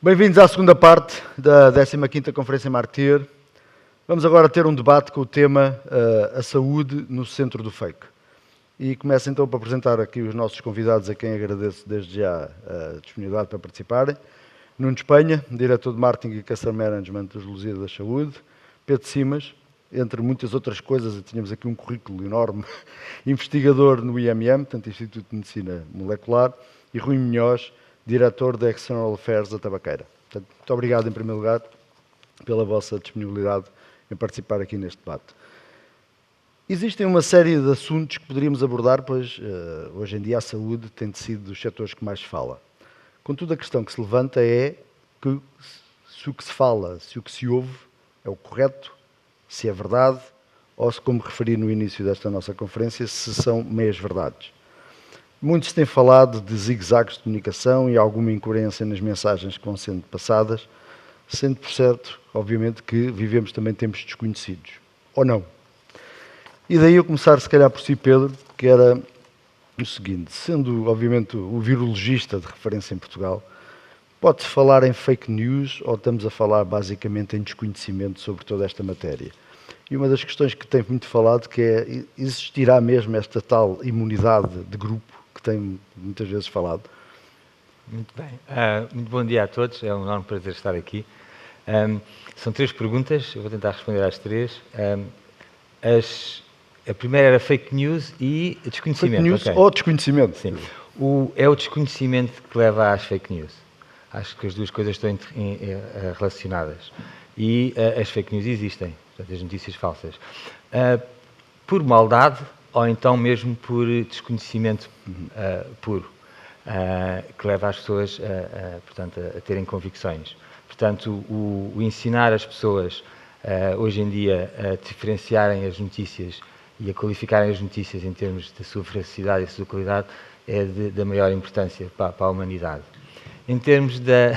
Bem-vindos à segunda parte da 15ª Conferência Martir. Vamos agora ter um debate com o tema a saúde no centro do fake. E começo então por apresentar aqui os nossos convidados, a quem agradeço desde já a disponibilidade para participarem. Nuno Espanha, diretor de Marketing e Customer Management dos Lusíadas da Saúde. Pedro Simas, entre muitas outras coisas, tínhamos aqui um currículo enorme, investigador no IMM, portanto Instituto de Medicina Molecular, e Rui Munhoz, diretor da External Affairs da Tabaqueira. Portanto, muito obrigado, em primeiro lugar, pela vossa disponibilidade em participar aqui neste debate. Existem uma série de assuntos que poderíamos abordar, pois hoje em dia a saúde tem sido dos setores que mais se fala. Contudo, a questão que se levanta é que se o que se fala, se o que se ouve é o correto, se é verdade, ou se, como referi no início desta nossa conferência, se são meias verdades. Muitos têm falado de zigue-zagues de comunicação e alguma incoerência nas mensagens que vão sendo passadas, sendo por certo, obviamente, que vivemos também tempos desconhecidos. Ou não? E daí eu começar, se calhar, por si, Pedro, que era o seguinte: sendo, obviamente, o virologista de referência em Portugal, pode-se falar em fake news ou estamos a falar basicamente em desconhecimento sobre toda esta matéria? E uma das questões que tem muito falado que é, existirá mesmo esta tal imunidade de grupo que tem muitas vezes falado? Muito bem. Muito bom dia a todos, é um enorme prazer estar aqui. São três perguntas, eu vou tentar responder às três. A primeira era fake news e desconhecimento. Fake news ou desconhecimento? Sim. É o desconhecimento que leva às fake news. Acho que as duas coisas estão relacionadas. E as fake news existem, portanto, as notícias falsas. Por maldade ou então mesmo por desconhecimento puro, que leva as pessoas portanto, a terem convicções. Portanto, o ensinar as pessoas hoje em dia a diferenciarem as notícias e a qualificarem as notícias em termos da sua veracidade e da sua qualidade é da maior importância para a humanidade. Em termos da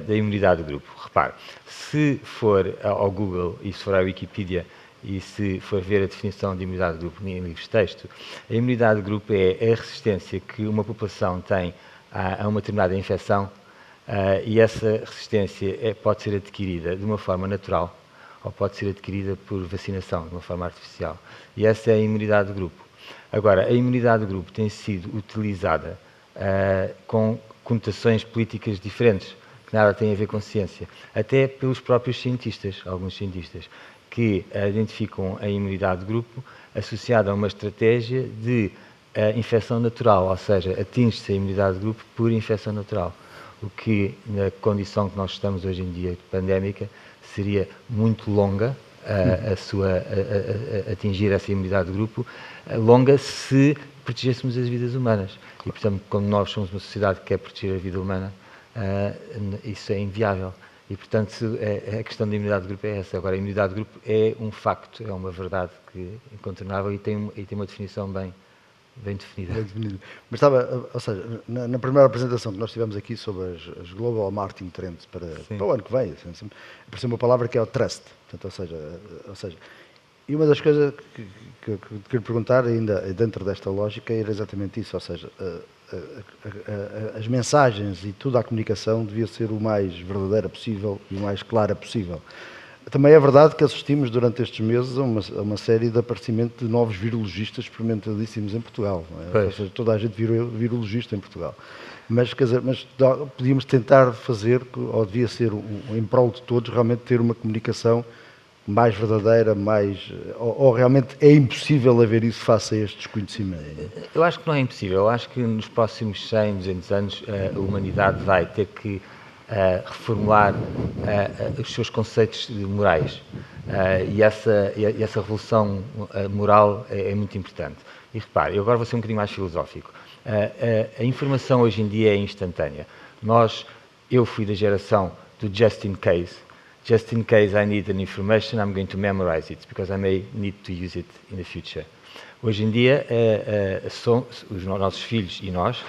imunidade do grupo, repare, se for ao Google e se for à Wikipedia e se for ver a definição de imunidade de grupo em livros de texto, a imunidade de grupo é a resistência que uma população tem a uma determinada infecção e essa resistência pode ser adquirida de uma forma natural ou pode ser adquirida por vacinação, de uma forma artificial. E essa é a imunidade de grupo. Agora, a imunidade de grupo tem sido utilizada com conotações políticas diferentes, que nada têm a ver com ciência, até pelos próprios cientistas, alguns cientistas, que identificam a imunidade de grupo associada a uma estratégia de infecção natural, ou seja, atinge-se a imunidade de grupo por infecção natural, o que, na condição que nós estamos hoje em dia, pandémica, seria muito longa atingir essa imunidade de grupo, longa se protegêssemos as vidas humanas. E, portanto, como nós somos uma sociedade que quer proteger a vida humana, isso é inviável. E, portanto, a questão da imunidade de grupo é essa. Agora, a imunidade de grupo é um facto, é uma verdade incontornável e tem uma definição bem definida. Bem definida. Mas estava, ou seja, na primeira apresentação que nós tivemos aqui sobre as Global Marketing Trends para o ano que vem, apareceu uma palavra que é o trust. Portanto, ou seja, e uma das coisas que eu queria perguntar, ainda dentro desta lógica, era exatamente isso, ou seja, as mensagens e toda a comunicação devia ser o mais verdadeira possível e o mais clara possível. Também é verdade que assistimos durante estes meses a uma série de aparecimento de novos virologistas experimentadíssimos em Portugal. Não é? Ou seja, toda a gente virou virologista em Portugal. Mas, quer dizer, podíamos tentar fazer, ou devia ser em prol de todos, realmente ter uma comunicação mais verdadeira, ou realmente é impossível haver isso face a este desconhecimento? Eu acho que não é impossível. Eu acho que nos próximos 100, 200 anos a humanidade vai ter que reformular os seus conceitos morais e essa revolução moral é muito importante. E repare, eu agora vou ser um bocadinho mais filosófico. A informação hoje em dia é instantânea. Eu fui da geração do just in case. Just in case I need an information, I'm going to memorize it, because I may need to use it in the future. Hoje em dia, os nossos filhos e nós,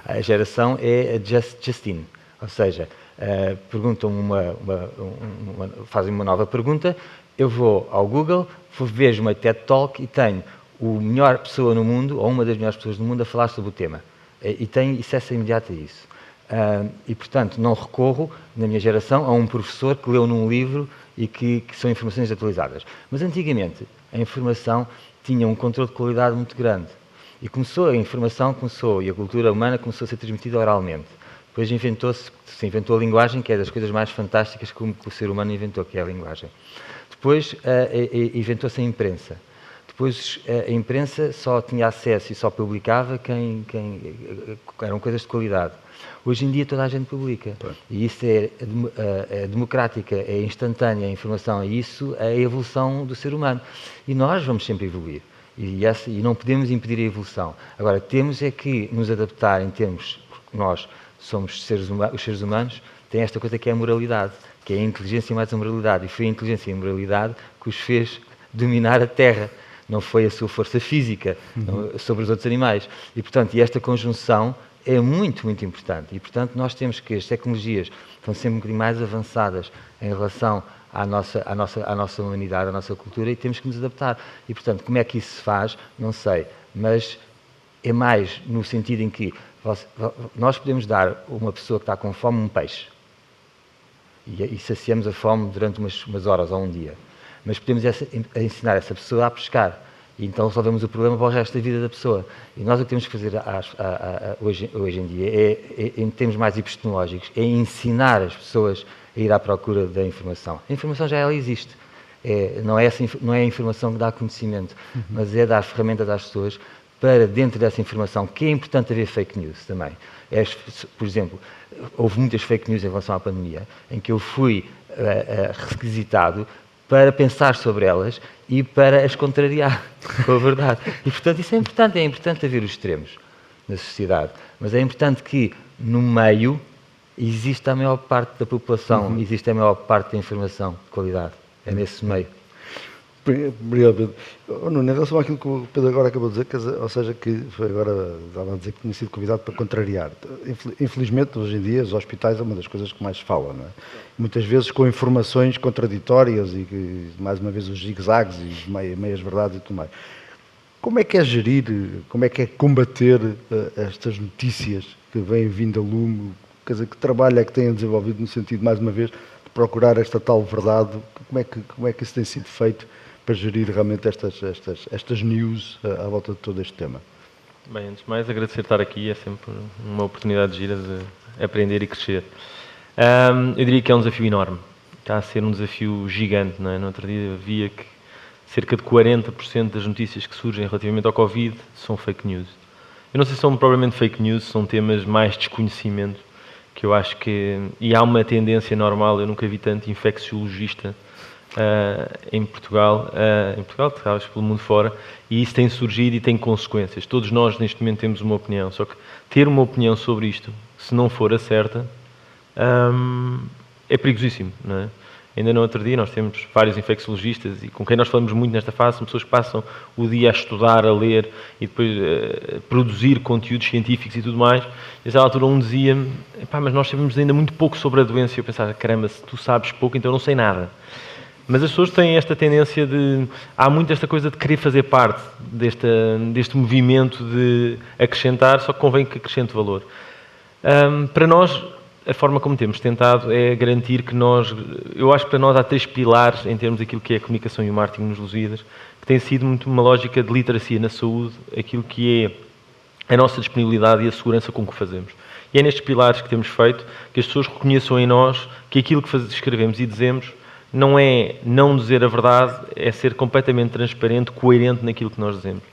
a geração é just in. Ou seja, fazem uma nova pergunta, eu vou ao Google, vejo uma TED Talk e tenho a melhor pessoa no mundo, ou uma das melhores pessoas do mundo, a falar sobre o tema. E tenho acesso imediato a isso. E, portanto, não recorro, na minha geração, a um professor que leu num livro e que são informações atualizadas. Mas, antigamente, a informação tinha um controle de qualidade muito grande. E a informação e a cultura humana começou a ser transmitida oralmente. Depois se inventou a linguagem, que é das coisas mais fantásticas que o ser humano inventou, que é a linguagem. Depois inventou-se a imprensa. Depois a imprensa só tinha acesso e só publicava quem eram coisas de qualidade. Hoje em dia toda a gente publica. E isso é democrática, é instantânea a informação. E isso é a evolução do ser humano. E nós vamos sempre evoluir. E não podemos impedir a evolução. Agora, temos é que nos adaptar em termos... Nós somos os seres humanos, têm esta coisa que é a moralidade, que é a inteligência mais a moralidade. E foi a inteligência e a moralidade que os fez dominar a Terra. Não foi a sua força física sobre os outros animais. E, portanto, esta conjunção é muito, muito importante. E, portanto, nós temos que as tecnologias estão sempre um bocadinho mais avançadas em relação à nossa humanidade, à nossa cultura, e temos que nos adaptar. E, portanto, como é que isso se faz? Não sei. Mas é mais no sentido em que nós podemos dar a uma pessoa que está com fome um peixe e saciamos a fome durante umas horas ou um dia. Mas podemos ensinar essa pessoa a pescar. E então resolvemos o problema para o resto da vida da pessoa. E nós o que temos que fazer hoje em dia, em termos mais epistemológicos, é ensinar as pessoas a ir à procura da informação. A informação já ela existe. Não é a informação que dá conhecimento, mas é dar ferramentas às pessoas para, dentro dessa informação, que é importante haver fake news também. Por exemplo, houve muitas fake news em relação à pandemia, em que eu fui requisitado para pensar sobre elas e para as contrariar com a verdade. E, portanto, isso é importante haver os extremos na sociedade. Mas é importante que, no meio, exista a maior parte da população, existe a maior parte da informação de qualidade. É nesse meio. Obrigado, Pedro. Nuno, em relação àquilo que o Pedro agora acabou de dizer, ou seja, que foi agora, estava a dizer que tinha sido convidado para contrariar. Infelizmente, hoje em dia, os hospitais é uma das coisas que mais se fala, não é? Muitas vezes com informações contraditórias e, mais uma vez, os zigue-zagues e meias verdades e tudo mais. Como é que é gerir, como é que é combater estas notícias que vêm vindo a lume? Quer dizer, que trabalho é que têm desenvolvido no sentido, mais uma vez, de procurar esta tal verdade? Como é que isso tem sido feito para gerir realmente estas news à volta de todo este tema? Bem, antes de mais, agradecer estar aqui, é sempre uma oportunidade gira de aprender e crescer. Eu diria que é um desafio enorme, está a ser um desafio gigante, não é? No outro dia via que cerca de 40% das notícias que surgem relativamente ao Covid são fake news. Eu não sei se são propriamente fake news, são temas mais de desconhecimento, que eu acho que... E há uma tendência normal, eu nunca vi tanto infecciologista em Portugal, talvez pelo mundo fora, e isso tem surgido e tem consequências. Todos nós, neste momento, temos uma opinião, só que ter uma opinião sobre isto, se não for a certa, é perigosíssimo, não é? Ainda no outro dia nós temos vários infecciologistas e com quem nós falamos muito nesta fase, são pessoas que passam o dia a estudar, a ler e depois produzir conteúdos científicos e tudo mais. E a essa altura um dizia-me, mas nós sabemos ainda muito pouco sobre a doença. E eu pensava, caramba, se tu sabes pouco, então eu não sei nada. Mas as pessoas têm esta tendência de... Há muito esta coisa de querer fazer parte deste movimento de acrescentar, só que convém que acrescente valor. Para nós, a forma como temos tentado é garantir que nós... Eu acho que para nós há 3 pilares em termos daquilo que é a comunicação e o marketing nos Lusíadas, que tem sido muito uma lógica de literacia na saúde, aquilo que é a nossa disponibilidade e a segurança com que o fazemos. E é nestes pilares que temos feito que as pessoas reconheçam em nós que aquilo que escrevemos e dizemos não é não dizer a verdade, é ser completamente transparente, coerente naquilo que nós dizemos.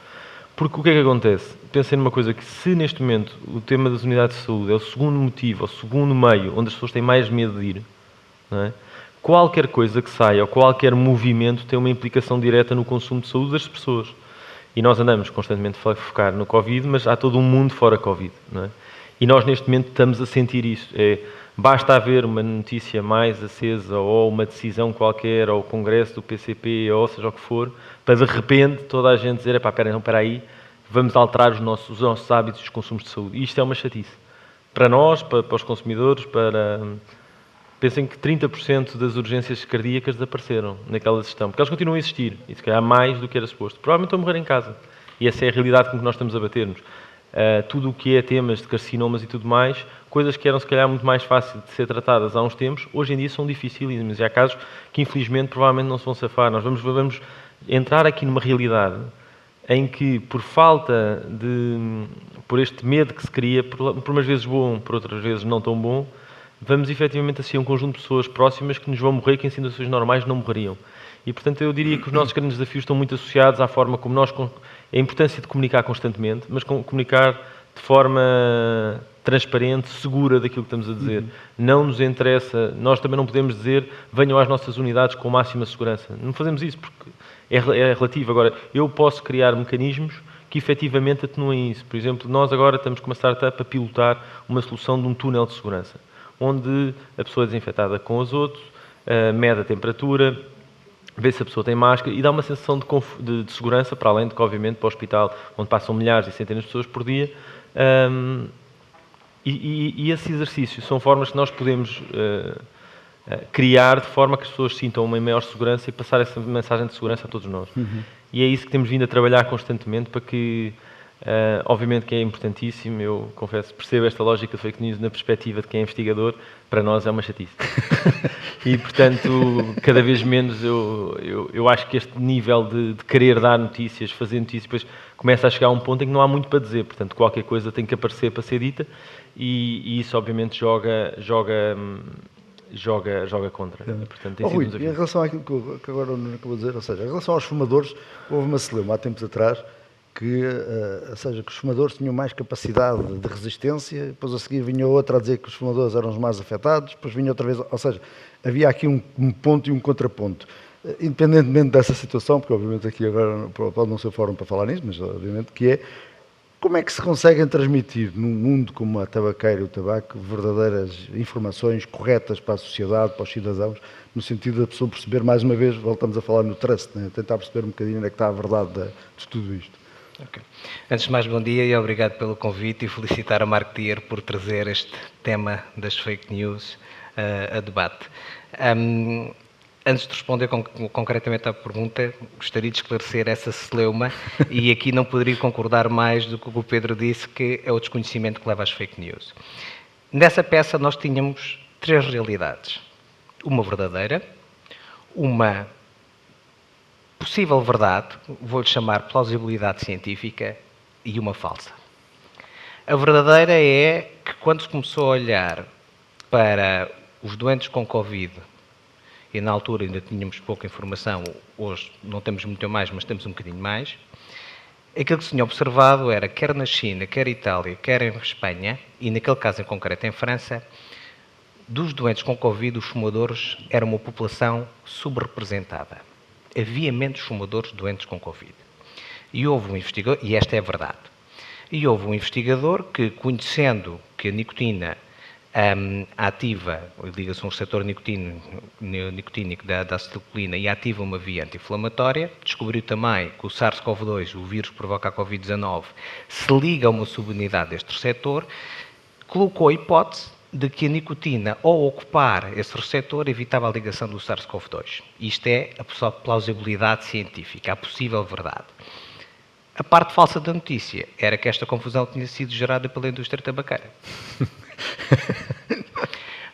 Porque o que é que acontece? Pensem numa coisa que se neste momento o tema das unidades de saúde é o segundo motivo, o segundo meio onde as pessoas têm mais medo de ir, não é? Qualquer coisa que saia ou qualquer movimento tem uma implicação direta no consumo de saúde das pessoas. E nós andamos constantemente a focar no Covid, mas há todo um mundo fora Covid, não é? E nós neste momento estamos a sentir isso. Basta haver uma notícia mais acesa ou uma decisão qualquer, ou o congresso do PCP, ou seja o que for, para de repente toda a gente dizer, espera aí, vamos alterar os nossos hábitos de consumos de saúde. E isto é uma chatice. Para nós, para os consumidores, pensem que 30% das urgências cardíacas desapareceram naquela gestão, porque elas continuam a existir, e se calhar mais do que era suposto. Provavelmente estão a morrer em casa. E essa é a realidade com que nós estamos a bater-nos. tudo o que é temas de carcinomas e tudo mais, coisas que eram se calhar muito mais fáceis de ser tratadas há uns tempos, hoje em dia são dificílimas e há casos que infelizmente provavelmente não se vão safar. Nós vamos entrar aqui numa realidade em que por este medo que se cria, por umas vezes bom, por outras vezes não tão bom, vamos efetivamente assistir a um conjunto de pessoas próximas que nos vão morrer que em situações normais não morreriam. E, portanto, eu diria que os nossos grandes desafios estão muito associados à forma como a importância de comunicar constantemente, mas comunicar de forma transparente, segura daquilo que estamos a dizer. Não nos interessa, nós também não podemos dizer venham às nossas unidades com máxima segurança. Não fazemos isso porque é relativo. Agora, eu posso criar mecanismos que efetivamente atenuem isso. Por exemplo, nós agora estamos com uma startup a pilotar uma solução de um túnel de segurança, onde a pessoa é desinfetada com azoto, mede a temperatura, vê se a pessoa tem máscara e dá uma sensação de segurança, para além de que, obviamente, para o hospital, onde passam milhares e centenas de pessoas por dia. E esses exercícios são formas que nós podemos criar de forma que as pessoas sintam uma maior segurança e passar essa mensagem de segurança a todos nós. E é isso que temos vindo a trabalhar constantemente para que, obviamente que é importantíssimo, eu confesso, percebo esta lógica de fake news na perspectiva de quem é investigador, para nós é uma chatice. E, portanto, cada vez menos eu acho que este nível de querer dar notícias, fazer notícias, depois começa a chegar a um ponto em que não há muito para dizer, portanto, qualquer coisa tem que aparecer para ser dita e isso, obviamente, joga contra. Portanto, tem sido Rui, e em relação àquilo que agora não acabou de dizer, ou seja, em relação aos fumadores, houve uma celeuma há tempos atrás que, ou seja, que os fumadores tinham mais capacidade de resistência, depois a seguir vinha outra a dizer que os fumadores eram os mais afetados, depois vinha outra vez, ou seja, havia aqui um ponto e um contraponto. Independentemente dessa situação, porque obviamente aqui agora pode não ser fórum para falar nisso, mas obviamente que é, como é que se conseguem transmitir num mundo como a tabaqueira e o tabaco verdadeiras informações corretas para a sociedade, para os cidadãos, no sentido da pessoa perceber, mais uma vez, voltamos a falar no trust, né? Tentar perceber um bocadinho onde é que está a verdade de tudo isto. Okay. Antes de mais, bom dia e obrigado pelo convite e felicitar a Mark Tier por trazer este tema das fake news a debate. Antes de responder concretamente à pergunta, gostaria de esclarecer essa celeuma e aqui não poderia concordar mais do que o Pedro disse, que é o desconhecimento que leva às fake news. Nessa peça nós tínhamos três realidades. Uma verdadeira, uma possível verdade, vou-lhe chamar plausibilidade científica, e uma falsa. A verdadeira é que quando se começou a olhar para os doentes com Covid, e na altura ainda tínhamos pouca informação, hoje não temos muito mais, mas temos um bocadinho mais, aquilo que se tinha observado era, quer na China, quer em Itália, quer em Espanha, e naquele caso em concreto em França, dos doentes com Covid, os fumadores eram uma população subrepresentada. Havia menos fumadores doentes com Covid. E houve um investigador, e esta é a verdade, e houve um investigador que, conhecendo que a nicotina ativa, liga-se a um receptor nicotínico da acetilcolina e ativa uma via anti-inflamatória, descobriu também que o SARS-CoV-2, o vírus que provoca a Covid-19, se liga a uma subunidade deste receptor, colocou a hipótese de que a nicotina, ao ocupar esse receptor, evitava a ligação do SARS-CoV-2. Isto é a plausibilidade científica, a possível verdade. A parte falsa da notícia era que esta confusão tinha sido gerada pela indústria tabaqueira.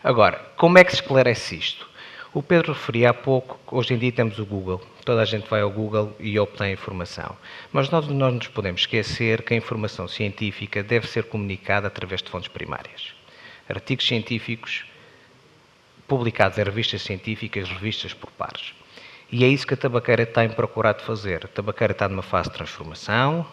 Agora, como é que se esclarece isto? O Pedro referia há pouco que hoje em dia temos o Google. Toda a gente vai ao Google e obtém informação. Mas nós não nos podemos esquecer que a informação científica deve ser comunicada através de fontes primárias. Artigos científicos publicados em revistas científicas, revistas por pares. E é isso que a tabaqueira tem procurado fazer. A tabaqueira está numa fase de transformação,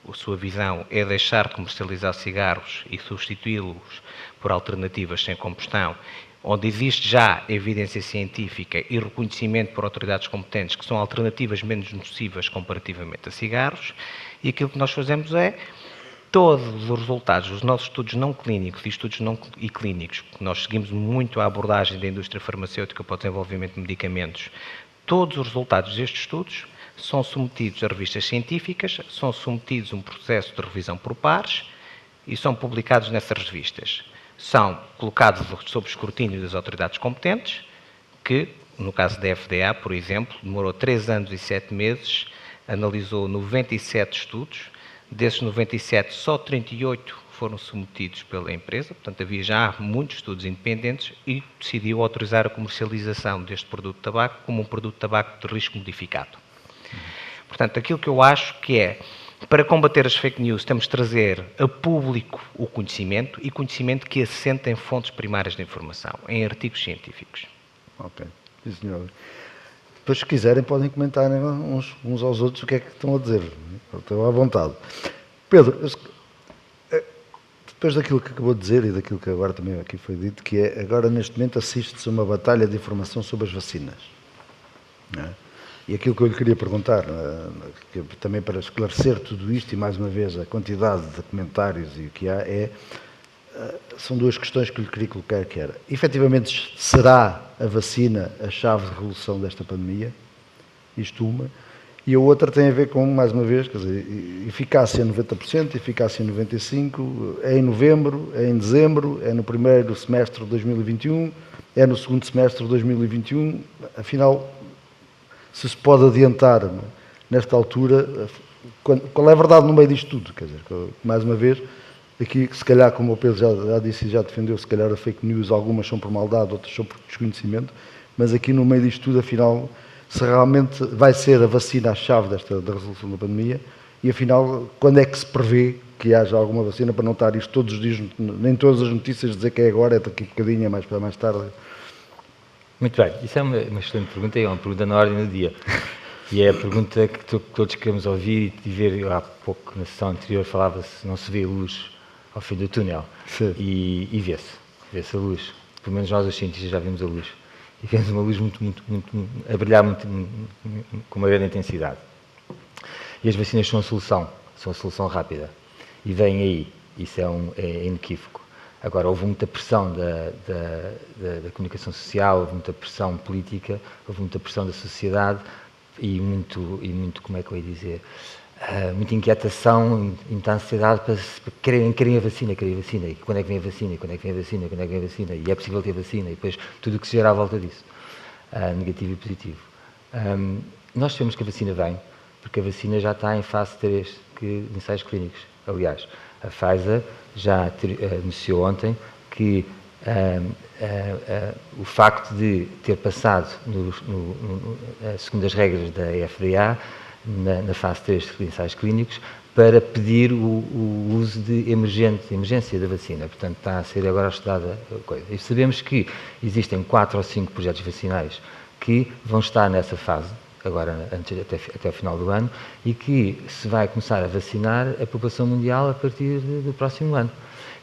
a sua visão é deixar de comercializar cigarros e substituí-los por alternativas sem combustão, onde existe já evidência científica e reconhecimento por autoridades competentes que são alternativas menos nocivas comparativamente a cigarros, e aquilo que nós fazemos é todos os resultados dos nossos estudos não clínicos e estudos não clínicos, que nós seguimos muito a abordagem da indústria farmacêutica para o desenvolvimento de medicamentos, todos os resultados destes estudos são submetidos a revistas científicas, são submetidos a um processo de revisão por pares e são publicados nessas revistas. São colocados sob escrutínio das autoridades competentes, que, no caso da FDA, por exemplo, demorou 3 anos e 7 meses, analisou 97 estudos, Desses 97, só 38 foram submetidos pela empresa, portanto havia já muitos estudos independentes e decidiu autorizar a comercialização deste produto de tabaco como um produto de tabaco de risco modificado. Portanto, aquilo que eu acho que é, para combater as fake news, temos de trazer a público o conhecimento e conhecimento que assenta em fontes primárias de informação, em artigos científicos. Ok, sim senhor. Depois, se quiserem, podem comentar uns aos outros o que é que estão a dizer. Estou à vontade. Pedro, depois daquilo que acabou de dizer e daquilo que agora também aqui foi dito, que é, agora neste momento assiste-se a uma batalha de informação sobre as vacinas. Não é? E aquilo que eu lhe queria perguntar, também para esclarecer tudo isto, e mais uma vez a quantidade de comentários e o que há, são duas questões que eu lhe queria colocar, que era, efetivamente, será a vacina a chave de resolução desta pandemia? Isto uma. E a outra tem a ver com, mais uma vez, quer dizer, eficácia 90%, eficácia 95%, é em novembro, é em dezembro, é no primeiro semestre de 2021, é no segundo semestre de 2021, afinal, se pode adiantar nesta altura, qual é a verdade no meio disto tudo? Quer dizer, mais uma vez, aqui, se calhar, como o Pedro já disse e já defendeu, se calhar a fake news, algumas são por maldade, outras são por desconhecimento, mas aqui no meio disto tudo, afinal, se realmente vai ser a vacina a chave da resolução da pandemia, e afinal, quando é que se prevê que haja alguma vacina, para não estar isto todos os dias, nem todas as notícias dizer que é agora, é daqui a bocadinho, é mais tarde. Muito bem, isso é uma excelente pergunta e é uma pergunta na ordem do dia. E é a pergunta que todos queremos ouvir e ver. Há pouco, na sessão anterior, falava-se, não se vê luz ao fim do túnel. E vê-se a luz. Pelo menos nós, os cientistas, já vimos a luz. E vemos uma luz a brilhar com uma grande intensidade. E as vacinas são a solução rápida. E vêm aí, isso é inequívoco. Agora, houve muita pressão da comunicação social, houve muita pressão política, houve muita pressão da sociedade e muito, como é que eu ia dizer, muita inquietação, muita ansiedade para querem a vacina, e quando é que vem a vacina, e é possível ter vacina, e depois tudo o que se gera à volta disso, negativo e positivo. Nós sabemos que a vacina vem, porque a vacina já está em fase 3 de ensaios clínicos. Aliás, a Pfizer já anunciou ontem que o facto de ter passado, segundo as regras da FDA, na fase 3 de ensaios clínicos, para pedir o uso de emergência da vacina. Portanto, está a ser agora estudada a coisa. E sabemos que existem 4 ou 5 projetos vacinais que vão estar nessa fase, agora até o final do ano, e que se vai começar a vacinar a população mundial a partir do próximo ano.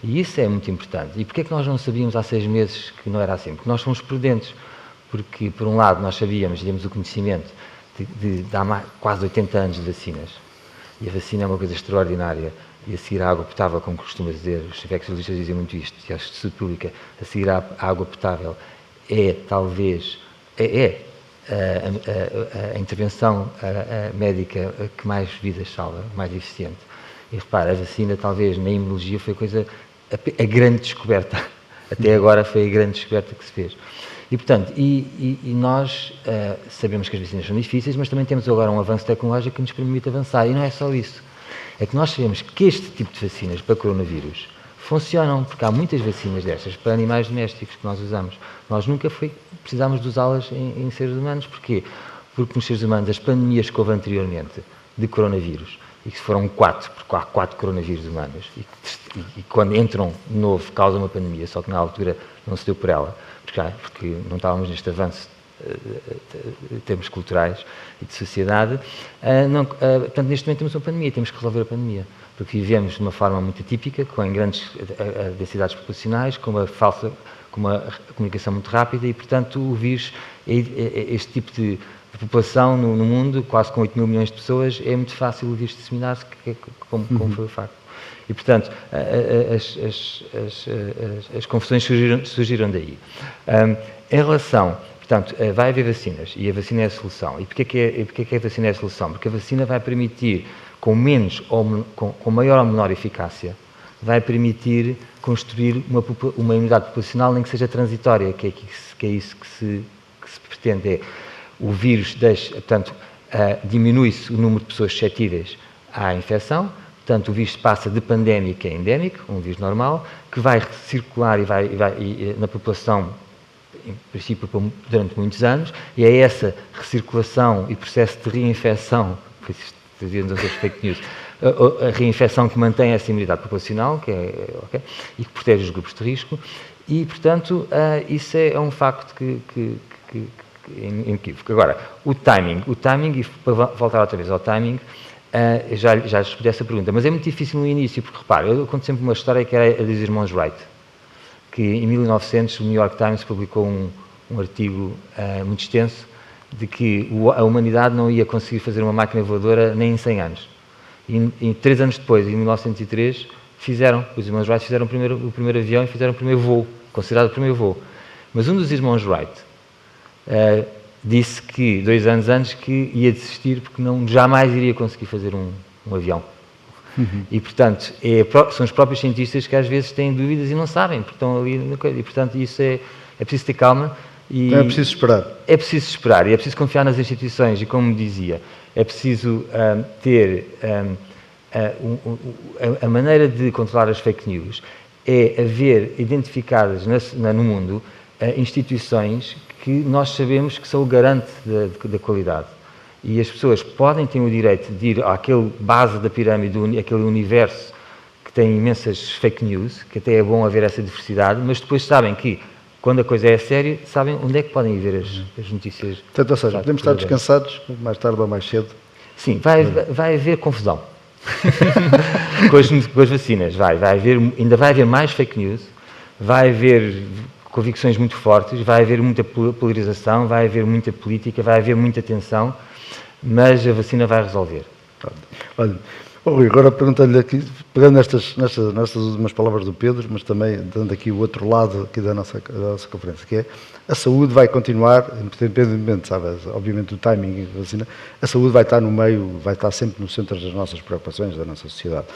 E isso é muito importante. E porquê é que nós não sabíamos há 6 meses que não era assim? Porque nós fomos prudentes. Porque, por um lado, nós sabíamos, tínhamos o conhecimento de há quase 80 anos de vacinas. E a vacina é uma coisa extraordinária. E a seguir à água potável, como costuma dizer, os infecciologistas dizem muito isto, e a saúde pública, a seguir à água potável é talvez, a intervenção médica que mais vidas salva, mais eficiente. E repara, a vacina talvez na imunologia foi a grande descoberta. Até agora foi a grande descoberta que se fez. E, portanto, nós sabemos que as vacinas são difíceis, mas também temos agora um avanço tecnológico que nos permite avançar. E não é só isso. É que nós sabemos que este tipo de vacinas para coronavírus funcionam, porque há muitas vacinas destas para animais domésticos que nós usamos. Nós nunca precisámos de usá-las em seres humanos. Porquê? Porque nos seres humanos, as pandemias que houve anteriormente de coronavírus, e que foram 4, porque há 4 coronavírus humanos, e quando entram de novo causa uma pandemia, só que na altura não se deu por ela, porque não estávamos neste avanço em termos culturais e de sociedade. Portanto, neste momento temos uma pandemia, temos que resolver a pandemia, porque vivemos de uma forma muito atípica, com grandes densidades populacionais, com uma comunicação muito rápida e, portanto, o vírus, este tipo de população no mundo, quase com 8 mil milhões de pessoas, é muito fácil o vírus disseminar-se, como foi o facto. E, portanto, as confusões surgiram daí. Em relação, portanto, vai haver vacinas, e a vacina é a solução. E porquê que a vacina é a solução? Porque a vacina vai permitir, com maior ou menor eficácia, vai permitir construir uma imunidade populacional, nem que seja transitória, que é isso que se pretende. O vírus diminui-se o número de pessoas suscetíveis à infecção, Portanto, o vírus passa de pandémico a endémico, um vírus normal, que vai circular na população, em princípio, durante muitos anos, e é essa recirculação e processo de reinfecção, dizíamos as fake news, a reinfecção que mantém essa imunidade populacional, okay, e que protege os grupos de risco, e, portanto, isso é um facto que inequívoco. Agora, o timing, e para voltar outra vez ao timing, já respondi essa pergunta, mas é muito difícil no início, porque, repare, eu conto sempre uma história que era a dos irmãos Wright, que em 1900 o New York Times publicou um artigo muito extenso de que a humanidade não ia conseguir fazer uma máquina voadora nem em 100 anos. E 3 anos depois, em 1903, os irmãos Wright fizeram o primeiro avião e fizeram o primeiro voo, considerado o primeiro voo. Mas um dos irmãos Wright disse que, 2 anos antes, que ia desistir porque jamais iria conseguir fazer um avião. E, portanto, são os próprios cientistas que às vezes têm dúvidas e não sabem, porque estão ali na coisa. E, portanto, isso é preciso ter calma. Então é preciso esperar. É preciso esperar e é preciso confiar nas instituições. E, como dizia, é preciso ter a maneira de controlar as fake news é haver identificadas no mundo instituições que nós sabemos que são o garante da qualidade. E as pessoas ter o direito de ir àquele base da pirâmide, aquele universo que tem imensas fake news, que até é bom haver essa diversidade, mas depois sabem que, quando a coisa é séria, sabem onde é que podem ir ver as notícias. Portanto, ou seja, podemos estar descansados, mais tarde ou mais cedo. Sim, vai haver confusão. com as vacinas, ainda vai haver mais fake news, vai haver convicções muito fortes, vai haver muita polarização, vai haver muita política, vai haver muita tensão, mas a vacina vai resolver. Olha, Rui, agora perguntando-lhe aqui, pegando nestas últimas palavras do Pedro, mas também dando aqui o outro lado aqui da nossa conferência, que é a saúde vai continuar, independentemente, sabe, obviamente do timing da vacina, a saúde vai estar no meio, vai estar sempre no centro das nossas preocupações, da nossa sociedade.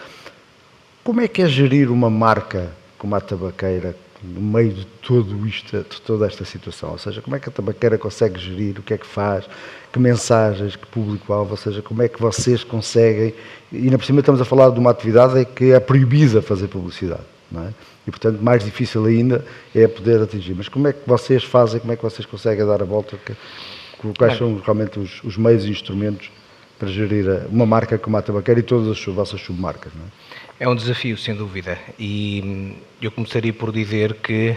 Como é que é gerir uma marca como a Tabaqueira no meio de tudo isto, de toda esta situação? Ou seja, como é que a Tabaqueira consegue gerir, o que é que faz, que mensagens, que público-alvo, ou seja, como é que vocês conseguem, e ainda por cima estamos a falar de uma atividade que é proibida fazer publicidade, não é? E, portanto, mais difícil ainda é poder atingir. Mas como é que vocês fazem, como é que vocês conseguem dar a volta, quais são realmente os meios e instrumentos para gerir uma marca como a Tabaqueira e todas as vossas submarcas, não é? É um desafio, sem dúvida, e eu começaria por dizer que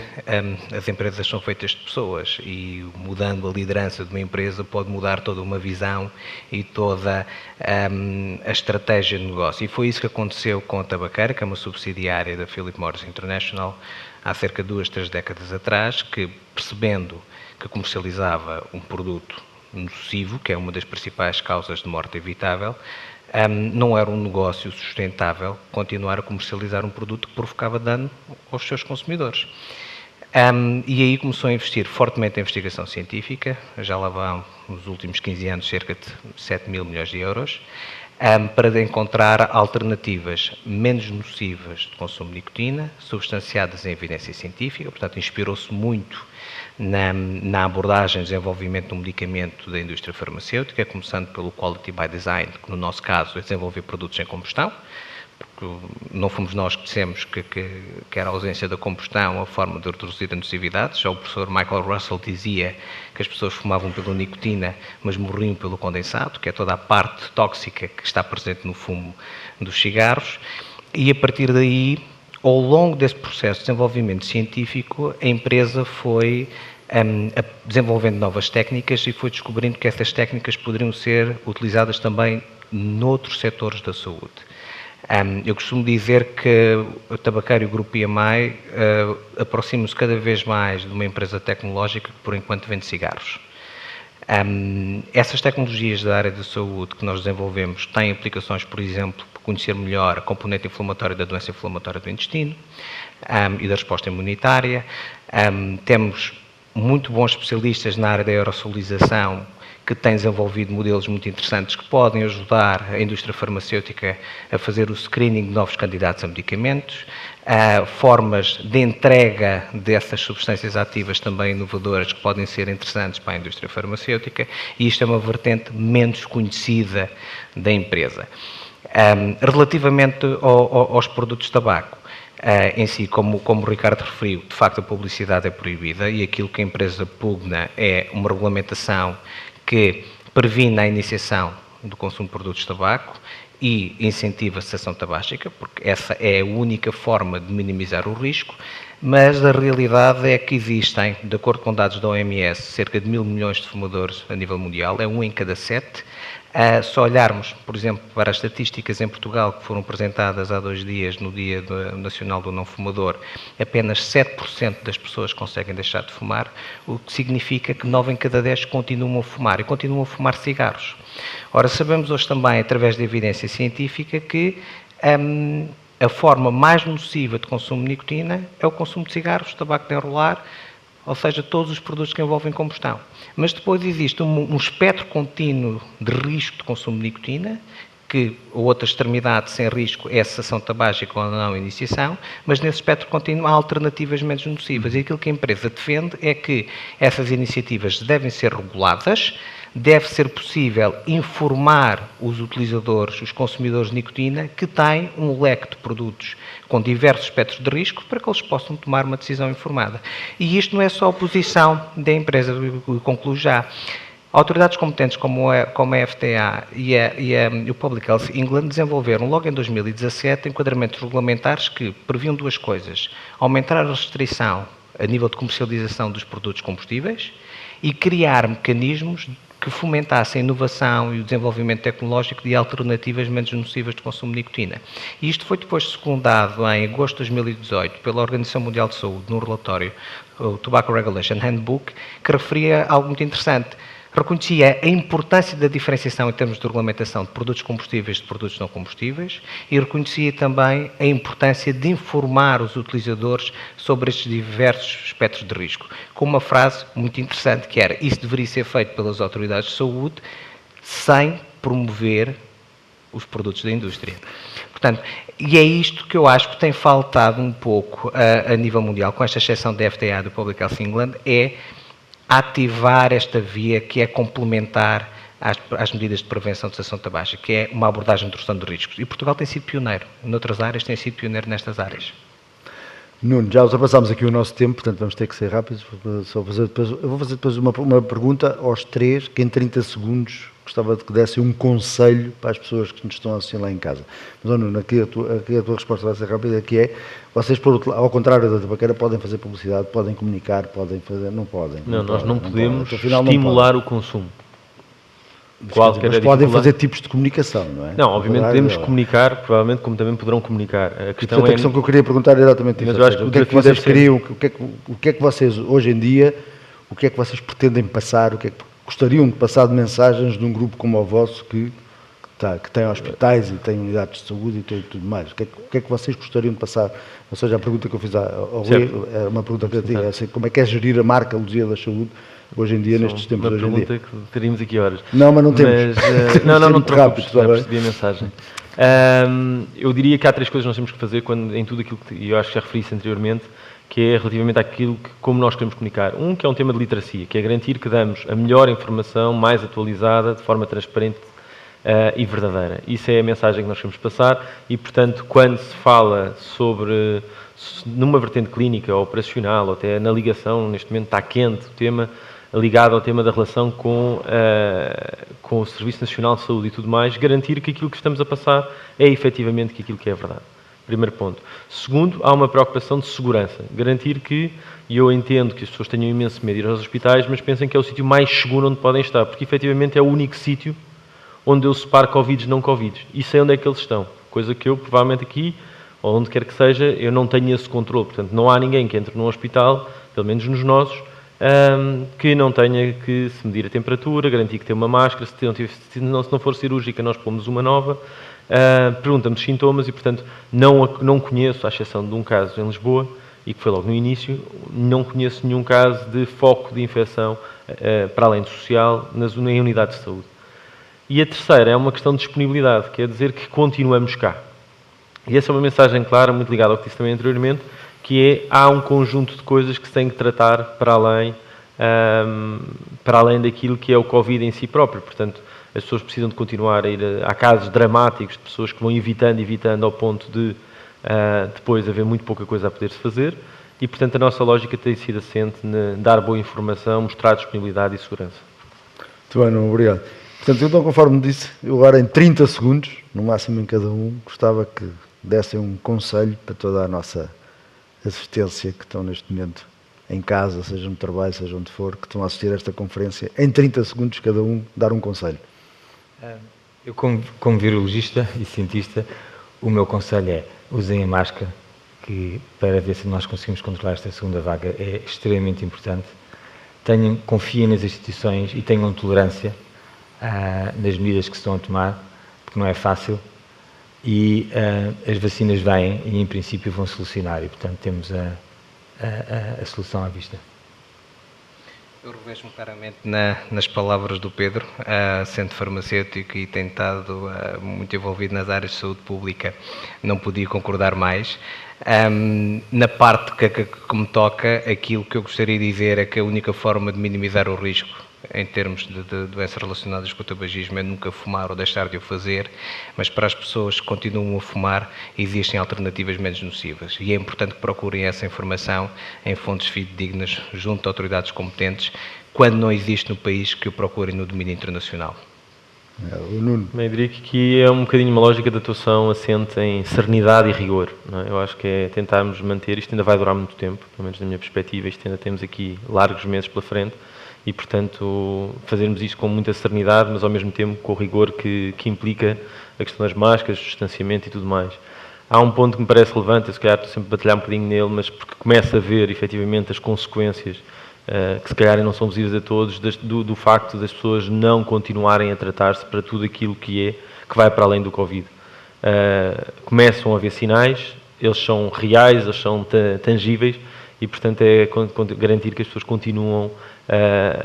as empresas são feitas de pessoas e mudando a liderança de uma empresa pode mudar toda uma visão e toda a estratégia de negócio. E foi isso que aconteceu com a Tabaqueira, que é uma subsidiária da Philip Morris International, há cerca de 2, 3 décadas atrás, que percebendo que comercializava um produto nocivo, que é uma das principais causas de morte evitável, não era um negócio sustentável continuar a comercializar um produto que provocava dano aos seus consumidores. E aí começou a investir fortemente em investigação científica, já lá vão nos últimos 15 anos cerca de 7 mil milhões de euros, para encontrar alternativas menos nocivas de consumo de nicotina, substanciadas em evidência científica, portanto inspirou-se muito na abordagem de desenvolvimento de um medicamento da indústria farmacêutica, começando pelo Quality by Design, que no nosso caso é desenvolver produtos em combustão, porque não fomos nós que dissemos que era a ausência da combustão a forma de reduzir a nocividade. Já o professor Michael Russell dizia que as pessoas fumavam pela nicotina, mas morriam pelo condensado, que é toda a parte tóxica que está presente no fumo dos cigarros, e a partir daí, ao longo desse processo de desenvolvimento científico, a empresa foi desenvolvendo novas técnicas e foi descobrindo que essas técnicas poderiam ser utilizadas também noutros setores da saúde. Eu costumo dizer que o Tabaqueira e o Grupo IAMAI aproximam-se cada vez mais de uma empresa tecnológica que, por enquanto, vende cigarros. Essas tecnologias da área da saúde que nós desenvolvemos têm aplicações, por exemplo, para conhecer melhor a componente inflamatória da doença inflamatória do intestino e da resposta imunitária. Temos muito bons especialistas na área da aerosolização que têm desenvolvido modelos muito interessantes que podem ajudar a indústria farmacêutica a fazer o screening de novos candidatos a medicamentos, formas de entrega dessas substâncias ativas também inovadoras que podem ser interessantes para a indústria farmacêutica, e isto é uma vertente menos conhecida da empresa. Relativamente aos produtos de tabaco, em si, como o Ricardo referiu, de facto a publicidade é proibida e aquilo que a empresa pugna é uma regulamentação que previne a iniciação do consumo de produtos de tabaco e incentiva a cessação tabágica, porque essa é a única forma de minimizar o risco, mas a realidade é que existem, de acordo com dados da OMS, cerca de 1.000 milhões de fumadores a nível mundial, é 1 em cada 7. Se olharmos, por exemplo, para as estatísticas em Portugal que foram apresentadas há 2 dias, no Dia Nacional do Não Fumador, apenas 7% das pessoas conseguem deixar de fumar, o que significa que 9 em cada 10 continuam a fumar, e continuam a fumar cigarros. Ora, sabemos hoje também, através da evidência científica, que a forma mais nociva de consumo de nicotina é o consumo de cigarros, tabaco de enrolar, ou seja, todos os produtos que envolvem combustão. Mas depois existe um espectro contínuo de risco de consumo de nicotina, que a outra extremidade sem risco é a cessação tabágica ou não iniciação, mas nesse espectro contínuo há alternativas menos nocivas. E aquilo que a empresa defende é que essas iniciativas devem ser reguladas, deve ser possível informar os utilizadores, os consumidores de nicotina, que têm um leque de produtos com diversos espectros de risco para que eles possam tomar uma decisão informada. E isto não é só a posição da empresa, eu concluo já. Autoridades competentes como a FDA e o Public Health England desenvolveram logo em 2017 enquadramentos regulamentares que previam 2 coisas: aumentar a restrição a nível de comercialização dos produtos combustíveis e criar mecanismos que fomentassem a inovação e o desenvolvimento tecnológico de alternativas menos nocivas de consumo de nicotina. E isto foi depois secundado em agosto de 2018 pela Organização Mundial de Saúde num relatório, o Tobacco Regulation Handbook, que referia algo muito interessante. Reconhecia a importância da diferenciação em termos de regulamentação de produtos combustíveis e de produtos não combustíveis e reconhecia também a importância de informar os utilizadores sobre estes diversos espectros de risco, com uma frase muito interessante que era: isso deveria ser feito pelas autoridades de saúde sem promover os produtos da indústria. Portanto, e é isto que eu acho que tem faltado um pouco a nível mundial, com esta exceção da FDA, do Public Health England, é ativar esta via que é complementar às medidas de prevenção de cessação tabágica, que é uma abordagem de redução de riscos. E Portugal tem sido pioneiro. Noutras áreas tem sido pioneiro nestas áreas. Nuno, já ultrapassámos aqui o nosso tempo, portanto vamos ter que ser rápidos. Eu vou fazer depois uma pergunta aos 3, que em 30 segundos gostava de que dessem um conselho para as pessoas que nos estão a assistir lá em casa. Mas, Nuno, aqui a tua resposta vai ser rápida, que é: vocês, ao contrário da tabaqueira, podem fazer publicidade, podem comunicar, podem fazer... Não podem. Não, nós não podemos Afinal, estimular o consumo. Mas podem fazer tipos de comunicação, não é? Não, obviamente podemos comunicar, provavelmente, como também poderão comunicar. A questão, a questão que eu queria perguntar é exatamente isso. Mas eu acho que o que é que vocês queriam, o que é que vocês, hoje em dia, o que é que vocês pretendem passar, o que é que gostariam de passar de mensagens de um grupo como o vosso que tem hospitais e tem unidades de saúde e tem tudo mais? O que é que vocês gostariam de passar? Ou seja, a pergunta que eu fiz ao Rui é uma pergunta que eu tinha, é assim: como é que é gerir a marca Luzia da Saúde hoje em dia, nestes tempos hoje em dia? Uma pergunta que teríamos aqui horas. Não, mas não temos. Não te preocupes, já percebi a mensagem. Eu diria que há 3 coisas que nós temos que fazer em tudo aquilo que eu acho que já referi anteriormente, que é relativamente àquilo que, como nós queremos comunicar. Que é um tema de literacia, que é garantir que damos a melhor informação, mais atualizada, de forma transparente e verdadeira. Isso é a mensagem que nós queremos passar e, portanto, quando se fala sobre, numa vertente clínica ou operacional, ou até na ligação, neste momento está quente o tema, ligado ao tema da relação com o Serviço Nacional de Saúde e tudo mais, garantir que aquilo que estamos a passar é efetivamente aquilo que é verdade. Primeiro ponto. Segundo, há uma preocupação de segurança. Garantir que, e eu entendo que as pessoas tenham imenso medo de ir aos hospitais, mas pensem que é o sítio mais seguro onde podem estar, porque efetivamente é o único sítio onde eu separo Covids e não Covids. E sei onde é que eles estão. Coisa que eu, provavelmente aqui, ou onde quer que seja, eu não tenho esse controle. Portanto, não há ninguém que entre num hospital, pelo menos nos nossos, que não tenha que se medir a temperatura, garantir que tem uma máscara, se não for cirúrgica nós pomos uma nova, pergunta-me os sintomas e, portanto, não conheço, à exceção de um caso em Lisboa, e que foi logo no início, não conheço nenhum caso de foco de infecção, para além do social, em unidades de saúde. E a terceira é uma questão de disponibilidade, quer dizer que continuamos cá. E essa é uma mensagem clara, muito ligada ao que disse também anteriormente, que há um conjunto de coisas que se tem que tratar para além daquilo que é o Covid em si próprio. Portanto, as pessoas precisam de continuar a ir. Há casos dramáticos de pessoas que vão evitando ao ponto de depois haver muito pouca coisa a poder-se fazer e, portanto, a nossa lógica tem sido assente em dar boa informação, mostrar disponibilidade e segurança. Muito bem, Nuno, obrigado. Portanto, então, conforme disse, eu agora em 30 segundos, no máximo em cada um, gostava que dessem um conselho para toda a nossa assistência que estão neste momento em casa, seja no trabalho, seja onde for, que estão a assistir a esta conferência, em 30 segundos cada um, dar um conselho. Eu, como virologista e cientista, o meu conselho é usem a máscara, que para ver se nós conseguimos controlar esta segunda vaga é extremamente importante. Confiem nas instituições e tenham tolerância nas medidas que se estão a tomar, porque não é fácil. E as vacinas vêm e, em princípio, vão solucionar. E, portanto, temos a solução à vista. Eu revejo-me claramente nas palavras do Pedro, sendo farmacêutico e tendo estado muito envolvido nas áreas de saúde pública, não podia concordar mais. Na parte que me toca, aquilo que eu gostaria de dizer é que a única forma de minimizar o risco em termos de doenças relacionadas com o tabagismo é nunca fumar ou deixar de o fazer, mas para as pessoas que continuam a fumar existem alternativas menos nocivas e é importante que procurem essa informação em fontes fidedignas junto a autoridades competentes, quando não existe no país, que o procurem no domínio internacional. O Nuno. Bem, eu diria que aqui é um bocadinho uma lógica de atuação assente em serenidade e rigor. Não é? Eu acho que é tentarmos manter, isto ainda vai durar muito tempo, pelo menos na minha perspectiva, isto ainda temos aqui largos meses pela frente, e, portanto, fazermos isto com muita serenidade, mas ao mesmo tempo com o rigor que implica a questão das máscaras, do distanciamento e tudo mais. Há um ponto que me parece relevante, eu se calhar estou sempre a batalhar um bocadinho nele, mas porque começa a ver, efetivamente, as consequências, que se calhar não são visíveis a todos, do facto das pessoas não continuarem a tratar-se para tudo aquilo que vai para além do Covid. Começam a haver sinais, eles são reais, eles são tangíveis, e, portanto, é garantir que as pessoas continuam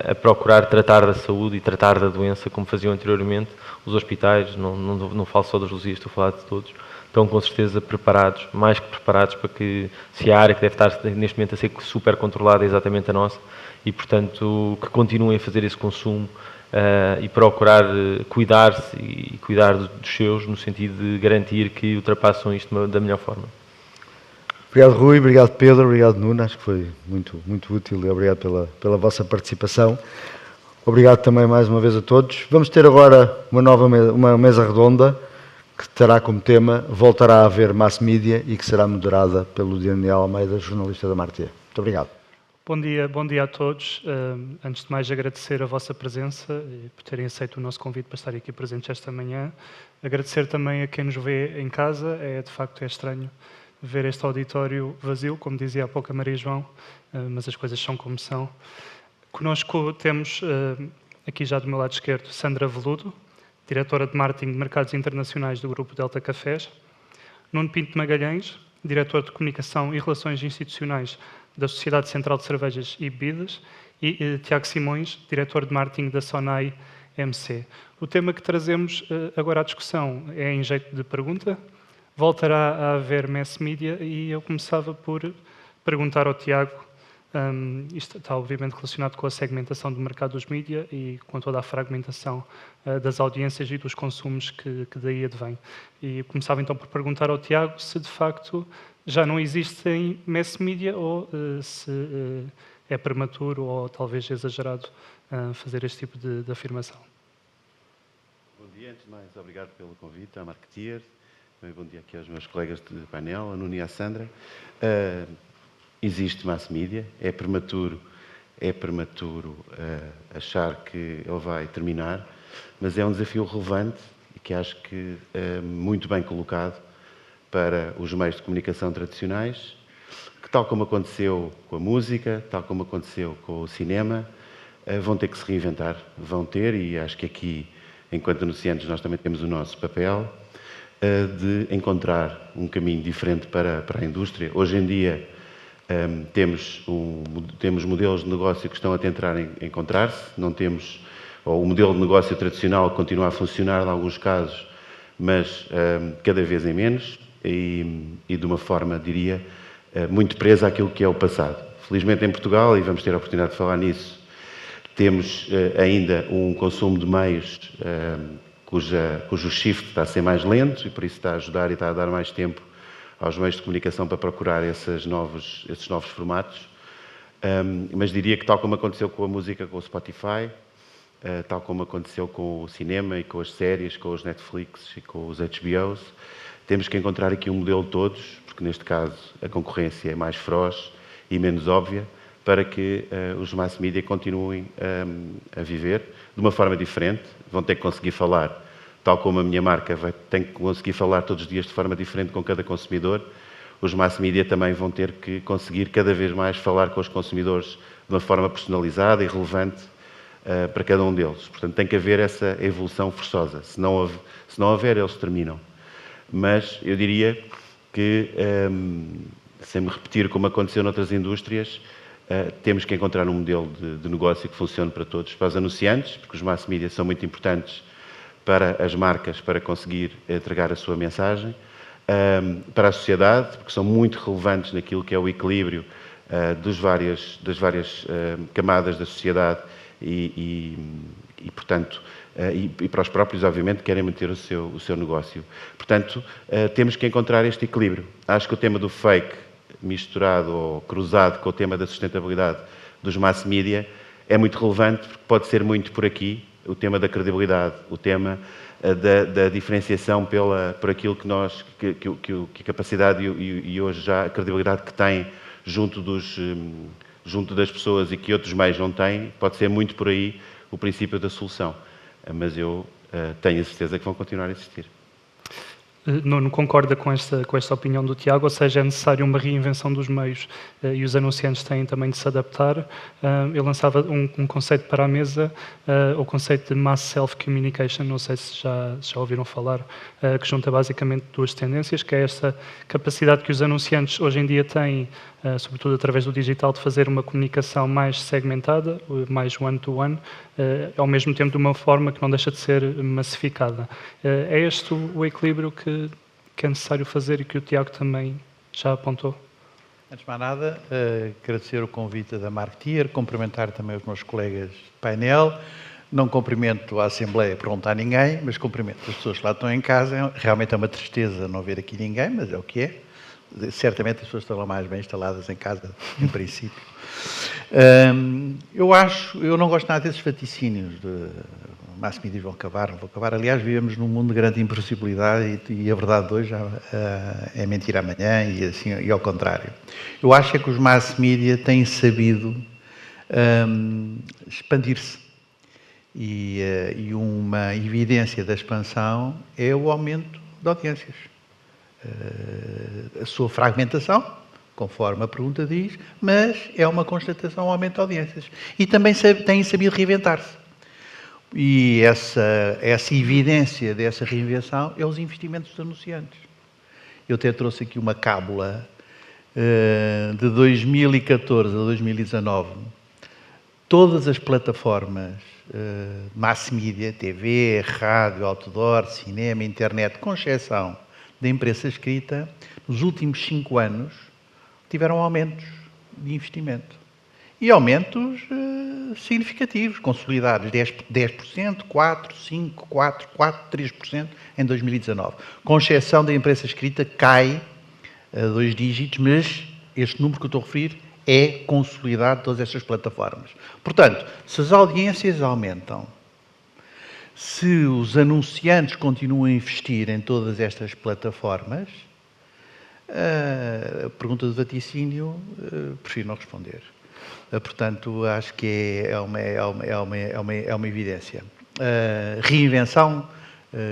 a procurar tratar da saúde e tratar da doença como faziam anteriormente. Os hospitais, não falo só das Luzias, estou a falar de todos, estão com certeza preparados, mais que preparados, para que, se a área que deve estar neste momento a ser super controlada é exatamente a nossa, e, portanto, que continuem a fazer esse consumo e procurar cuidar-se e cuidar dos seus, no sentido de garantir que ultrapassam isto da melhor forma. Obrigado, Rui, obrigado, Pedro, obrigado, Nuno, acho que foi muito útil e obrigado pela vossa participação. Obrigado também mais uma vez a todos. Vamos ter agora uma mesa redonda que terá como tema Voltará a haver mass media e que será moderada pelo Daniel Almeida, jornalista da Martier. Muito obrigado. Bom dia a todos. Antes de mais, agradecer a vossa presença e por terem aceito o nosso convite para estarem aqui presentes esta manhã. Agradecer também a quem nos vê em casa. De facto, é estranho ver este auditório vazio, como dizia há pouco a Maria João, mas as coisas são como são. Connosco temos, aqui já do meu lado esquerdo, Sandra Veludo, diretora de Marketing de Mercados Internacionais do Grupo Delta Cafés, Nuno Pinto de Magalhães, diretor de Comunicação e Relações Institucionais da Sociedade Central de Cervejas e Bebidas, e Tiago Simões, diretor de Marketing da Sonai MC. O tema que trazemos agora à discussão é em jeito de pergunta. Voltará a haver mass media e eu começava por perguntar ao Tiago, isto está obviamente relacionado com a segmentação do mercado dos mídia e com toda a fragmentação das audiências e dos consumos que daí advém. E começava então por perguntar ao Tiago se de facto já não existem mass media ou se é prematuro ou talvez exagerado fazer este tipo de afirmação. Bom dia, antes de mais, obrigado pelo convite à Marketeer. Bom dia aqui aos meus colegas de painel, a Nuno e a Sandra. Existe mass media, é prematuro achar que ele vai terminar, mas é um desafio relevante e que acho que é muito bem colocado para os meios de comunicação tradicionais, que tal como aconteceu com a música, tal como aconteceu com o cinema, vão ter que se reinventar, e acho que aqui, enquanto anunciantes, nós também temos o nosso papel, de encontrar um caminho diferente para a indústria. Hoje em dia temos modelos de negócio que estão a tentar encontrar-se, o modelo de negócio tradicional continua a funcionar em alguns casos, mas cada vez em menos e de uma forma, diria, muito presa àquilo que é o passado. Felizmente em Portugal, e vamos ter a oportunidade de falar nisso, Temos ainda um consumo de meios cujo shift está a ser mais lento e por isso está a ajudar e está a dar mais tempo aos meios de comunicação para procurar esses novos formatos. Mas diria que, tal como aconteceu com a música, com o Spotify, tal como aconteceu com o cinema e com as séries, com os Netflix e com os HBOs, temos que encontrar aqui um modelo de todos, porque neste caso a concorrência é mais feroz e menos óbvia, para que os mass media continuem a viver de uma forma diferente. Vão ter que conseguir falar, tal como a minha marca tem que conseguir falar todos os dias de forma diferente com cada consumidor. Os mass media também vão ter que conseguir cada vez mais falar com os consumidores de uma forma personalizada e relevante para cada um deles. Portanto, tem que haver essa evolução forçosa. Se não houver, eles terminam. Mas eu diria que, sem me repetir como aconteceu noutras indústrias, temos que encontrar um modelo de negócio que funcione para todos, para os anunciantes, porque os mass media são muito importantes para as marcas, para conseguir entregar a sua mensagem, para a sociedade, porque são muito relevantes naquilo que é o equilíbrio das várias camadas da sociedade e portanto, e para os próprios, obviamente, que querem manter o seu negócio. Portanto, temos que encontrar este equilíbrio. Acho que o tema do fake, misturado ou cruzado com o tema da sustentabilidade dos mass media, é muito relevante, porque pode ser muito por aqui, o tema da credibilidade, o tema da diferenciação por aquilo que a capacidade e hoje já a credibilidade que tem junto das pessoas e que outros meios não têm, pode ser muito por aí o princípio da solução. Mas eu tenho a certeza que vão continuar a existir. Não concorda com esta opinião do Tiago, ou seja, é necessário uma reinvenção dos meios e os anunciantes têm também de se adaptar. Eu lançava um conceito para a mesa, o conceito de Mass Self-Communication, não sei se já ouviram falar, que junta basicamente duas tendências, que é esta capacidade que os anunciantes hoje em dia têm, sobretudo através do digital, de fazer uma comunicação mais segmentada, mais one-to-one, ao mesmo tempo de uma forma que não deixa de ser massificada. É este o equilíbrio que é necessário fazer e que o Tiago também já apontou? Antes de mais nada, agradecer o convite da Marketeer, cumprimentar também os meus colegas de painel. Não cumprimento a Assembleia por perguntar a ninguém, mas cumprimento as pessoas que lá estão em casa. Realmente é uma tristeza não ver aqui ninguém, mas é o que é. Certamente as pessoas estão lá mais bem instaladas em casa, em princípio. Eu não gosto nada desses vaticínios de mass media vão acabar, não vão acabar. Aliás, vivemos num mundo de grande imprevisibilidade e a verdade de hoje é mentira amanhã e ao contrário. Eu acho que os mass media têm sabido expandir-se e uma evidência da expansão é o aumento de audiências. A sua fragmentação, conforme a pergunta diz, mas é uma constatação ao aumento de audiências. E também têm sabido reinventar-se. E essa evidência dessa reinvenção é os investimentos dos anunciantes. Eu até trouxe aqui uma cábula de 2014 a 2019. Todas as plataformas mass media, TV, rádio, outdoor, cinema, internet, com exceção da imprensa escrita, nos últimos 5 anos, tiveram aumentos de investimento. E aumentos significativos, consolidados, 10%, 4%, 5%, 4%, 3% em 2019. Com exceção da imprensa escrita, cai a 2 dígitos, mas este número que eu estou a referir é consolidado de todas estas plataformas. Portanto, se as audiências aumentam, se os anunciantes continuam a investir em todas estas plataformas, a pergunta do vaticínio, prefiro não responder. Portanto, acho que é uma evidência. Reinvenção,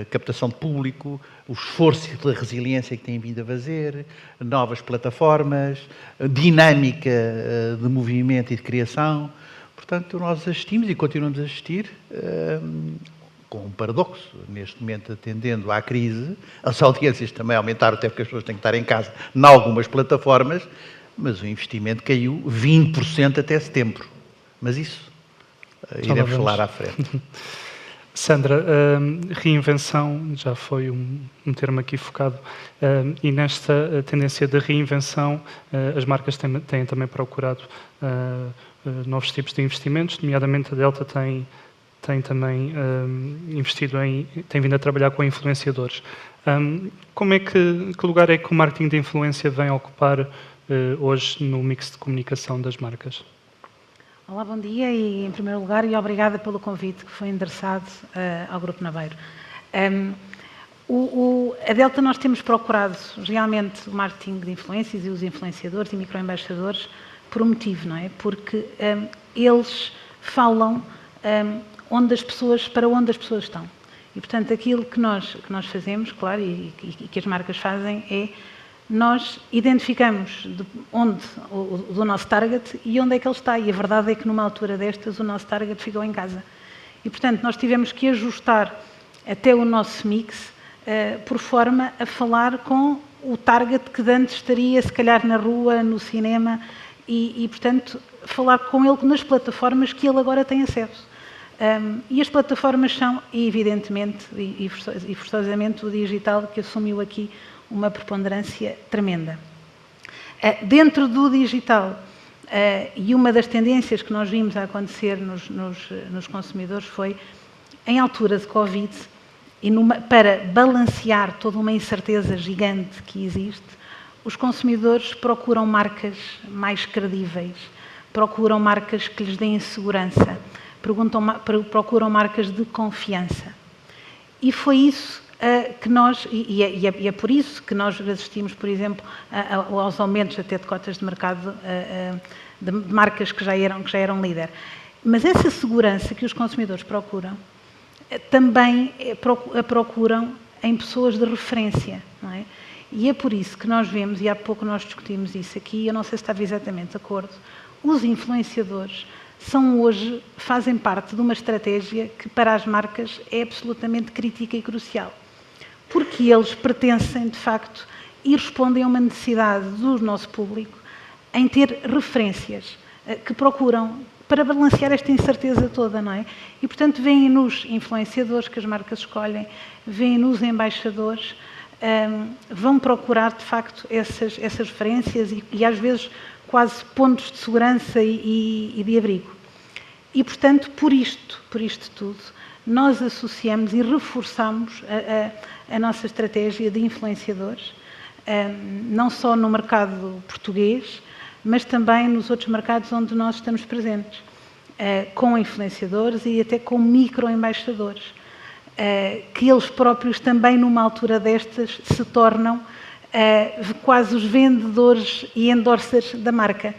captação de público, o esforço e a resiliência que têm vindo a fazer, novas plataformas, dinâmica de movimento e de criação. Portanto, nós assistimos e continuamos a assistir com um paradoxo, neste momento atendendo à crise, as audiências também aumentaram, até porque as pessoas têm que estar em casa, em algumas plataformas, mas o investimento caiu 20% até setembro. Mas isso iremos falar à frente. Sandra, reinvenção já foi um termo aqui focado, e nesta tendência de reinvenção as marcas têm também procurado novos tipos de investimentos, nomeadamente a Delta tem também tem vindo a trabalhar com influenciadores. Que lugar é que o marketing de influência vem ocupar hoje no mix de comunicação das marcas? Olá, bom dia e, em primeiro lugar, e obrigada pelo convite que foi endereçado ao Grupo Naveiro. A Delta, nós temos procurado realmente o marketing de influências e os influenciadores e microembaixadores por um motivo, não é? Porque eles falam para onde as pessoas estão. E, portanto, aquilo que nós fazemos, claro, e que as marcas fazem é nós identificamos do nosso target e onde é que ele está. E a verdade é que numa altura destas o nosso target ficou em casa. E, portanto, nós tivemos que ajustar até o nosso mix por forma a falar com o target que antes estaria, se calhar, na rua, no cinema e portanto, falar com ele nas plataformas que ele agora tem acesso. E as plataformas são, evidentemente, e forçosamente, o digital que assumiu aqui uma preponderância tremenda. Dentro do digital, e uma das tendências que nós vimos a acontecer nos consumidores foi, em altura de Covid, para balancear toda uma incerteza gigante que existe, os consumidores procuram marcas mais credíveis, procuram marcas que lhes deem segurança, procuram marcas de confiança. E foi isso que nós, e é por isso que nós assistimos, por exemplo, aos aumentos até de cotas de mercado de marcas que já eram líder. Mas essa segurança que os consumidores procuram, também a procuram em pessoas de referência, não é? E é por isso que nós vemos, e há pouco nós discutimos isso aqui, eu não sei se estava exatamente de acordo, os influenciadores fazem parte de uma estratégia que para as marcas é absolutamente crítica e crucial. Porque eles pertencem, de facto, e respondem a uma necessidade do nosso público em ter referências que procuram para balancear esta incerteza toda, não é? E, portanto, veem nos influenciadores que as marcas escolhem, veem nos embaixadores, vão procurar, de facto, essas referências e, às vezes, quase pontos de segurança e de abrigo. E, portanto, por isto tudo, nós associamos e reforçamos a nossa estratégia de influenciadores, não só no mercado português, mas também nos outros mercados onde nós estamos presentes, com influenciadores e até com microembaixadores, que eles próprios também, numa altura destas, se tornam quase os vendedores e endorsers da marca.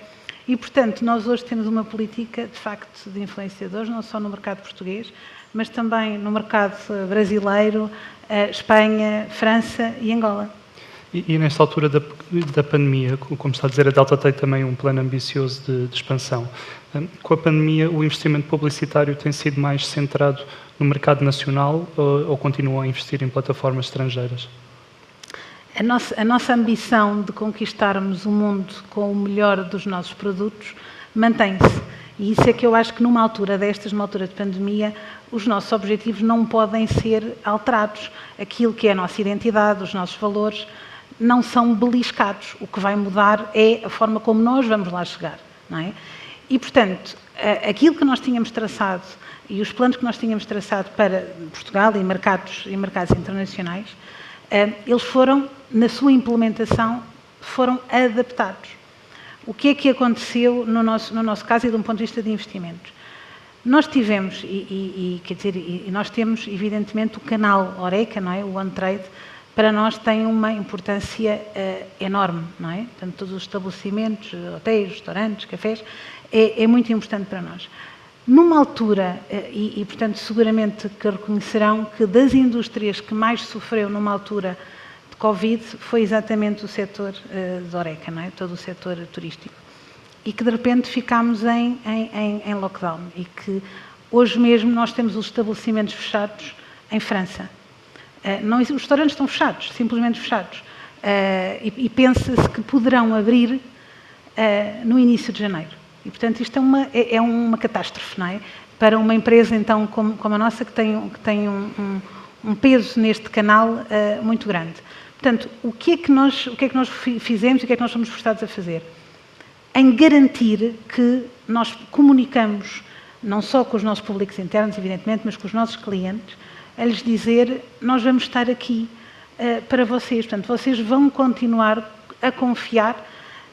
E, portanto, nós hoje temos uma política, de facto, de influenciadores, não só no mercado português, mas também no mercado brasileiro, Espanha, França e Angola. E nesta altura da pandemia, como está a dizer, a Delta tem também um plano ambicioso de expansão. Com a pandemia, o investimento publicitário tem sido mais centrado no mercado nacional ou continua a investir em plataformas estrangeiras? A nossa ambição de conquistarmos o mundo com o melhor dos nossos produtos mantém-se. E isso é que eu acho que numa altura destas, numa altura de pandemia, os nossos objetivos não podem ser alterados. Aquilo que é a nossa identidade, os nossos valores, não são beliscados. O que vai mudar é a forma como nós vamos lá chegar, não é? E, portanto, aquilo que nós tínhamos traçado e os planos que nós tínhamos traçado para Portugal e mercados internacionais, eles foram, na sua implementação, foram adaptados. O que é que aconteceu no nosso caso e de um ponto de vista de investimentos? Nós tivemos, nós temos, evidentemente, o canal Horeca, não é? O OneTrade, para nós tem uma importância enorme, não é? Portanto, todos os estabelecimentos, hotéis, restaurantes, cafés, é muito importante para nós. Numa altura, portanto, seguramente que reconhecerão que das indústrias que mais sofreu numa altura de Covid foi exatamente o setor de Horeca, não é? Todo o setor turístico. E que de repente ficámos em lockdown e que hoje mesmo nós temos os estabelecimentos fechados em França. Os restaurantes estão fechados, simplesmente fechados. E pensa-se que poderão abrir no início de janeiro. E, portanto, isto é uma catástrofe, não é? para uma empresa então como a nossa, que tem um peso neste canal muito grande. Portanto, o que é que nós fizemos e o que é que nós fomos forçados a fazer? Em garantir que nós comunicamos não só com os nossos públicos internos, evidentemente, mas com os nossos clientes, a lhes dizer, nós vamos estar aqui para vocês. Portanto, vocês vão continuar a confiar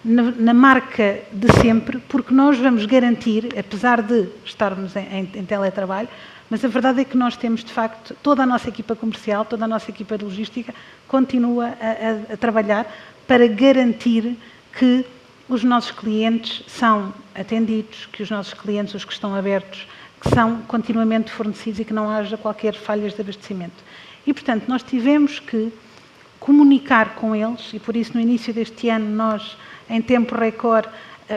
na marca de sempre, porque nós vamos garantir, apesar de estarmos em teletrabalho, mas a verdade é que nós temos, de facto, toda a nossa equipa comercial, toda a nossa equipa de logística, continua a trabalhar para garantir que os nossos clientes são atendidos, que os nossos clientes, os que estão abertos, que são continuamente fornecidos e que não haja qualquer falhas de abastecimento. E, portanto, nós tivemos que comunicar com eles, e por isso no início deste ano nós, em tempo recorde,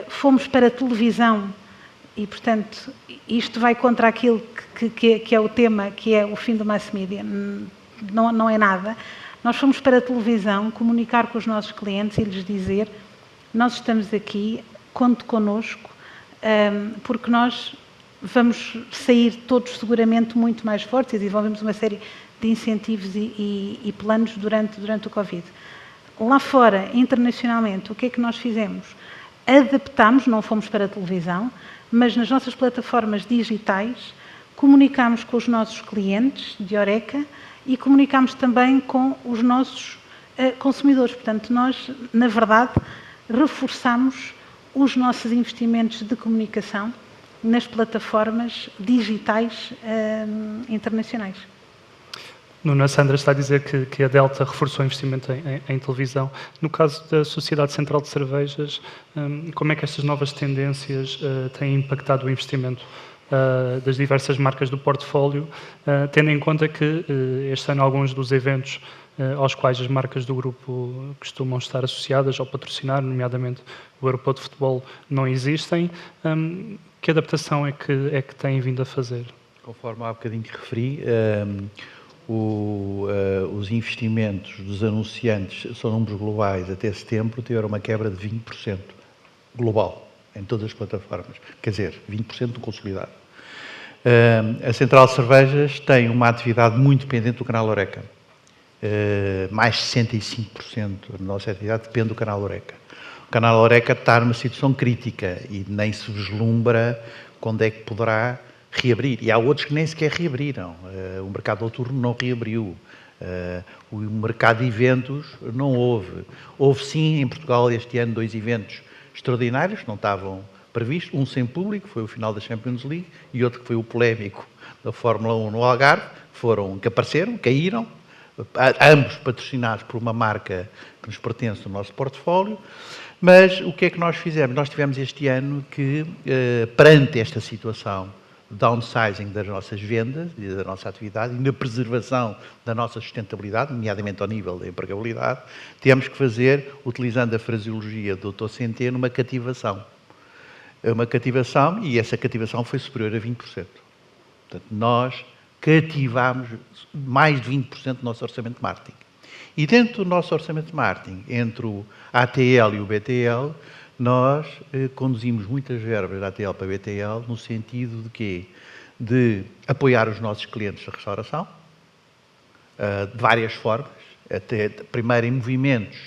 fomos para a televisão e, portanto, isto vai contra aquilo que é o tema, que é o fim do mass media, não é nada. Nós fomos para a televisão comunicar com os nossos clientes e lhes dizer, nós estamos aqui, conte connosco, porque nós vamos sair todos seguramente muito mais fortes e desenvolvemos uma série de incentivos e planos durante o Covid. Lá fora, internacionalmente, o que é que nós fizemos? Adaptámos, não fomos para a televisão, mas nas nossas plataformas digitais, comunicámos com os nossos clientes de Horeca e comunicámos também com os nossos consumidores. Portanto, nós, na verdade, reforçamos os nossos investimentos de comunicação nas plataformas digitais internacionais. Nuno, a Sandra está a dizer que a Delta reforçou o investimento em televisão. No caso da Sociedade Central de Cervejas, como é que estas novas tendências têm impactado o investimento das diversas marcas do portfólio, tendo em conta que este ano alguns dos eventos aos quais as marcas do grupo costumam estar associadas ou patrocinar, nomeadamente o Europeu de Futebol, não existem. Que adaptação é que têm vindo a fazer? Conforme há bocadinho te referi, os investimentos dos anunciantes, são números globais, até setembro tiveram uma quebra de 20% global, em todas as plataformas. Quer dizer, 20% do consolidado. A Central de Cervejas tem uma atividade muito dependente do canal Horeca. Mais de 65% da nossa atividade depende do canal Horeca. O canal Horeca está numa situação crítica e nem se vislumbra quando é que poderá reabrir. E há outros que nem sequer reabriram. O mercado noturno não reabriu. O mercado de eventos não houve. Houve sim, em Portugal, este ano, 2 eventos extraordinários que não estavam previstos. Um sem público, foi o final da Champions League, e outro que foi o polémico da Fórmula 1 no Algarve, que apareceram, caíram, ambos patrocinados por uma marca que nos pertence no nosso portfólio. Mas o que é que nós fizemos? Nós tivemos este ano que, perante esta situação, downsizing das nossas vendas e da nossa atividade e na preservação da nossa sustentabilidade, nomeadamente ao nível da empregabilidade, temos que fazer, utilizando a fraseologia do Dr. Centeno, uma cativação. Uma cativação, e essa cativação foi superior a 20%. Portanto, nós cativámos mais de 20% do nosso orçamento de marketing. E dentro do nosso orçamento de marketing, entre o ATL e o BTL, nós conduzimos muitas verbas da ATL para a BTL no sentido de quê? De apoiar os nossos clientes da restauração, de várias formas, até primeiro em movimentos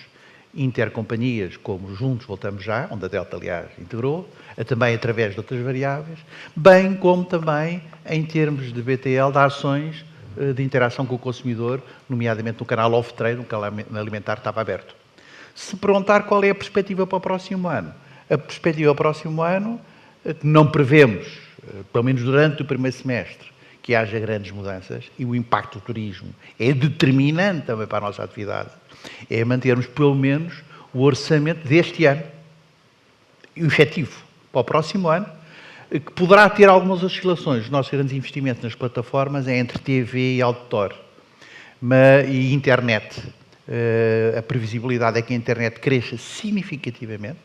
intercompanhias, como Juntos Voltamos Já, onde a Delta, aliás, integrou, também através de outras variáveis, bem como também em termos de BTL, de ações de interação com o consumidor, nomeadamente no canal off-trade, no canal alimentar estava aberto. Se perguntar qual é a perspectiva para o próximo ano, a perspectiva para o próximo ano, não prevemos, pelo menos durante o primeiro semestre, que haja grandes mudanças, e o impacto do turismo é determinante também para a nossa atividade, é mantermos pelo menos o orçamento deste ano, efetivo, para o próximo ano, que poderá ter algumas oscilações. Os nossos grandes investimentos nas plataformas é entre TV e outdoor e internet. A previsibilidade é que a internet cresça significativamente,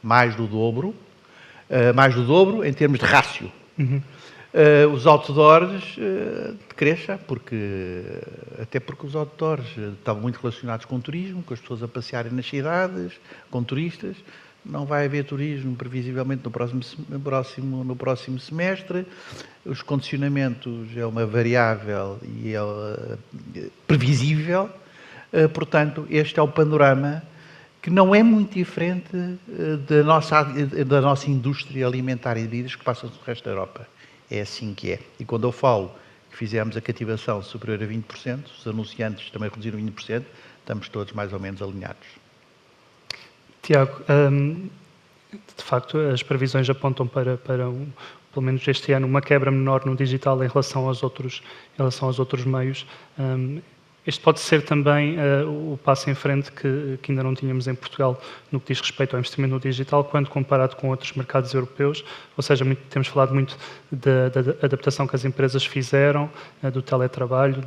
mais do dobro em termos de rácio. Os outdoors cresça, até porque os outdoors estavam muito relacionados com o turismo, com as pessoas a passearem nas cidades, com turistas. não vai haver turismo, previsivelmente, no próximo semestre. Os condicionamentos é uma variável e é previsível. Portanto, este é o panorama que não é muito diferente da nossa indústria alimentar e de bebidas que passa no resto da Europa. É assim que é. E quando eu falo que fizemos a cativação superior a 20%, os anunciantes também reduziram 20%, estamos todos mais ou menos alinhados. Tiago, de facto, as previsões apontam para pelo menos este ano, uma quebra menor no digital em relação aos outros meios. Este pode ser também o passo em frente que ainda não tínhamos em Portugal no que diz respeito ao investimento no digital, quando comparado com outros mercados europeus. Ou seja, temos falado muito da adaptação que as empresas fizeram, do teletrabalho,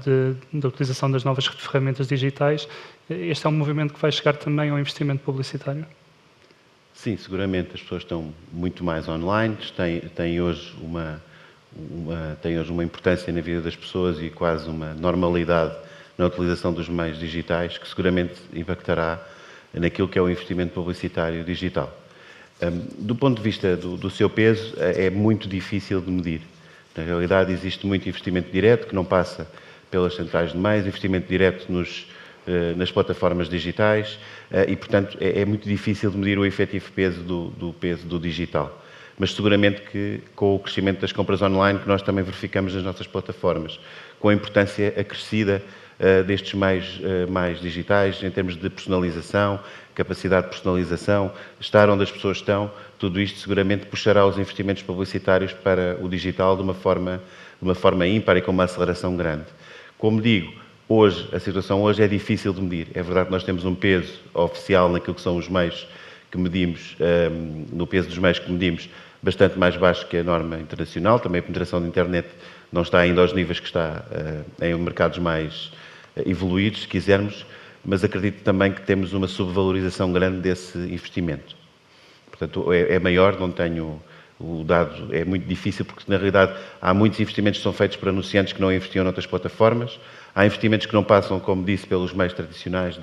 da utilização das novas ferramentas digitais. Este é um movimento que vai chegar também ao investimento publicitário? Sim, seguramente as pessoas estão muito mais online, têm hoje uma importância na vida das pessoas e quase uma normalidade na utilização dos meios digitais, que seguramente impactará naquilo que é o investimento publicitário digital. Do ponto de vista do seu peso, é muito difícil de medir. Na realidade, existe muito investimento direto, que não passa pelas centrais de meios, investimento direto nas plataformas digitais, e, portanto, é muito difícil de medir o efetivo peso do peso do digital. Mas seguramente que com o crescimento das compras online, que nós também verificamos nas nossas plataformas, com a importância acrescida destes meios mais digitais, em termos de personalização, capacidade de personalização, estar onde as pessoas estão, tudo isto seguramente puxará os investimentos publicitários para o digital de uma forma ímpar e com uma aceleração grande. Como digo, a situação hoje é difícil de medir. É verdade que nós temos um peso oficial naquilo que são os meios que medimos, no peso dos meios que medimos, bastante mais baixo que a norma internacional. Também a penetração da internet não está ainda aos níveis que está em mercados mais evoluídos, se quisermos, mas acredito também que temos uma subvalorização grande desse investimento. Portanto, é maior, não tenho o dado, é muito difícil, porque na realidade há muitos investimentos que são feitos por anunciantes que não investiam noutras plataformas, há investimentos que não passam, como disse, pelos meios tradicionais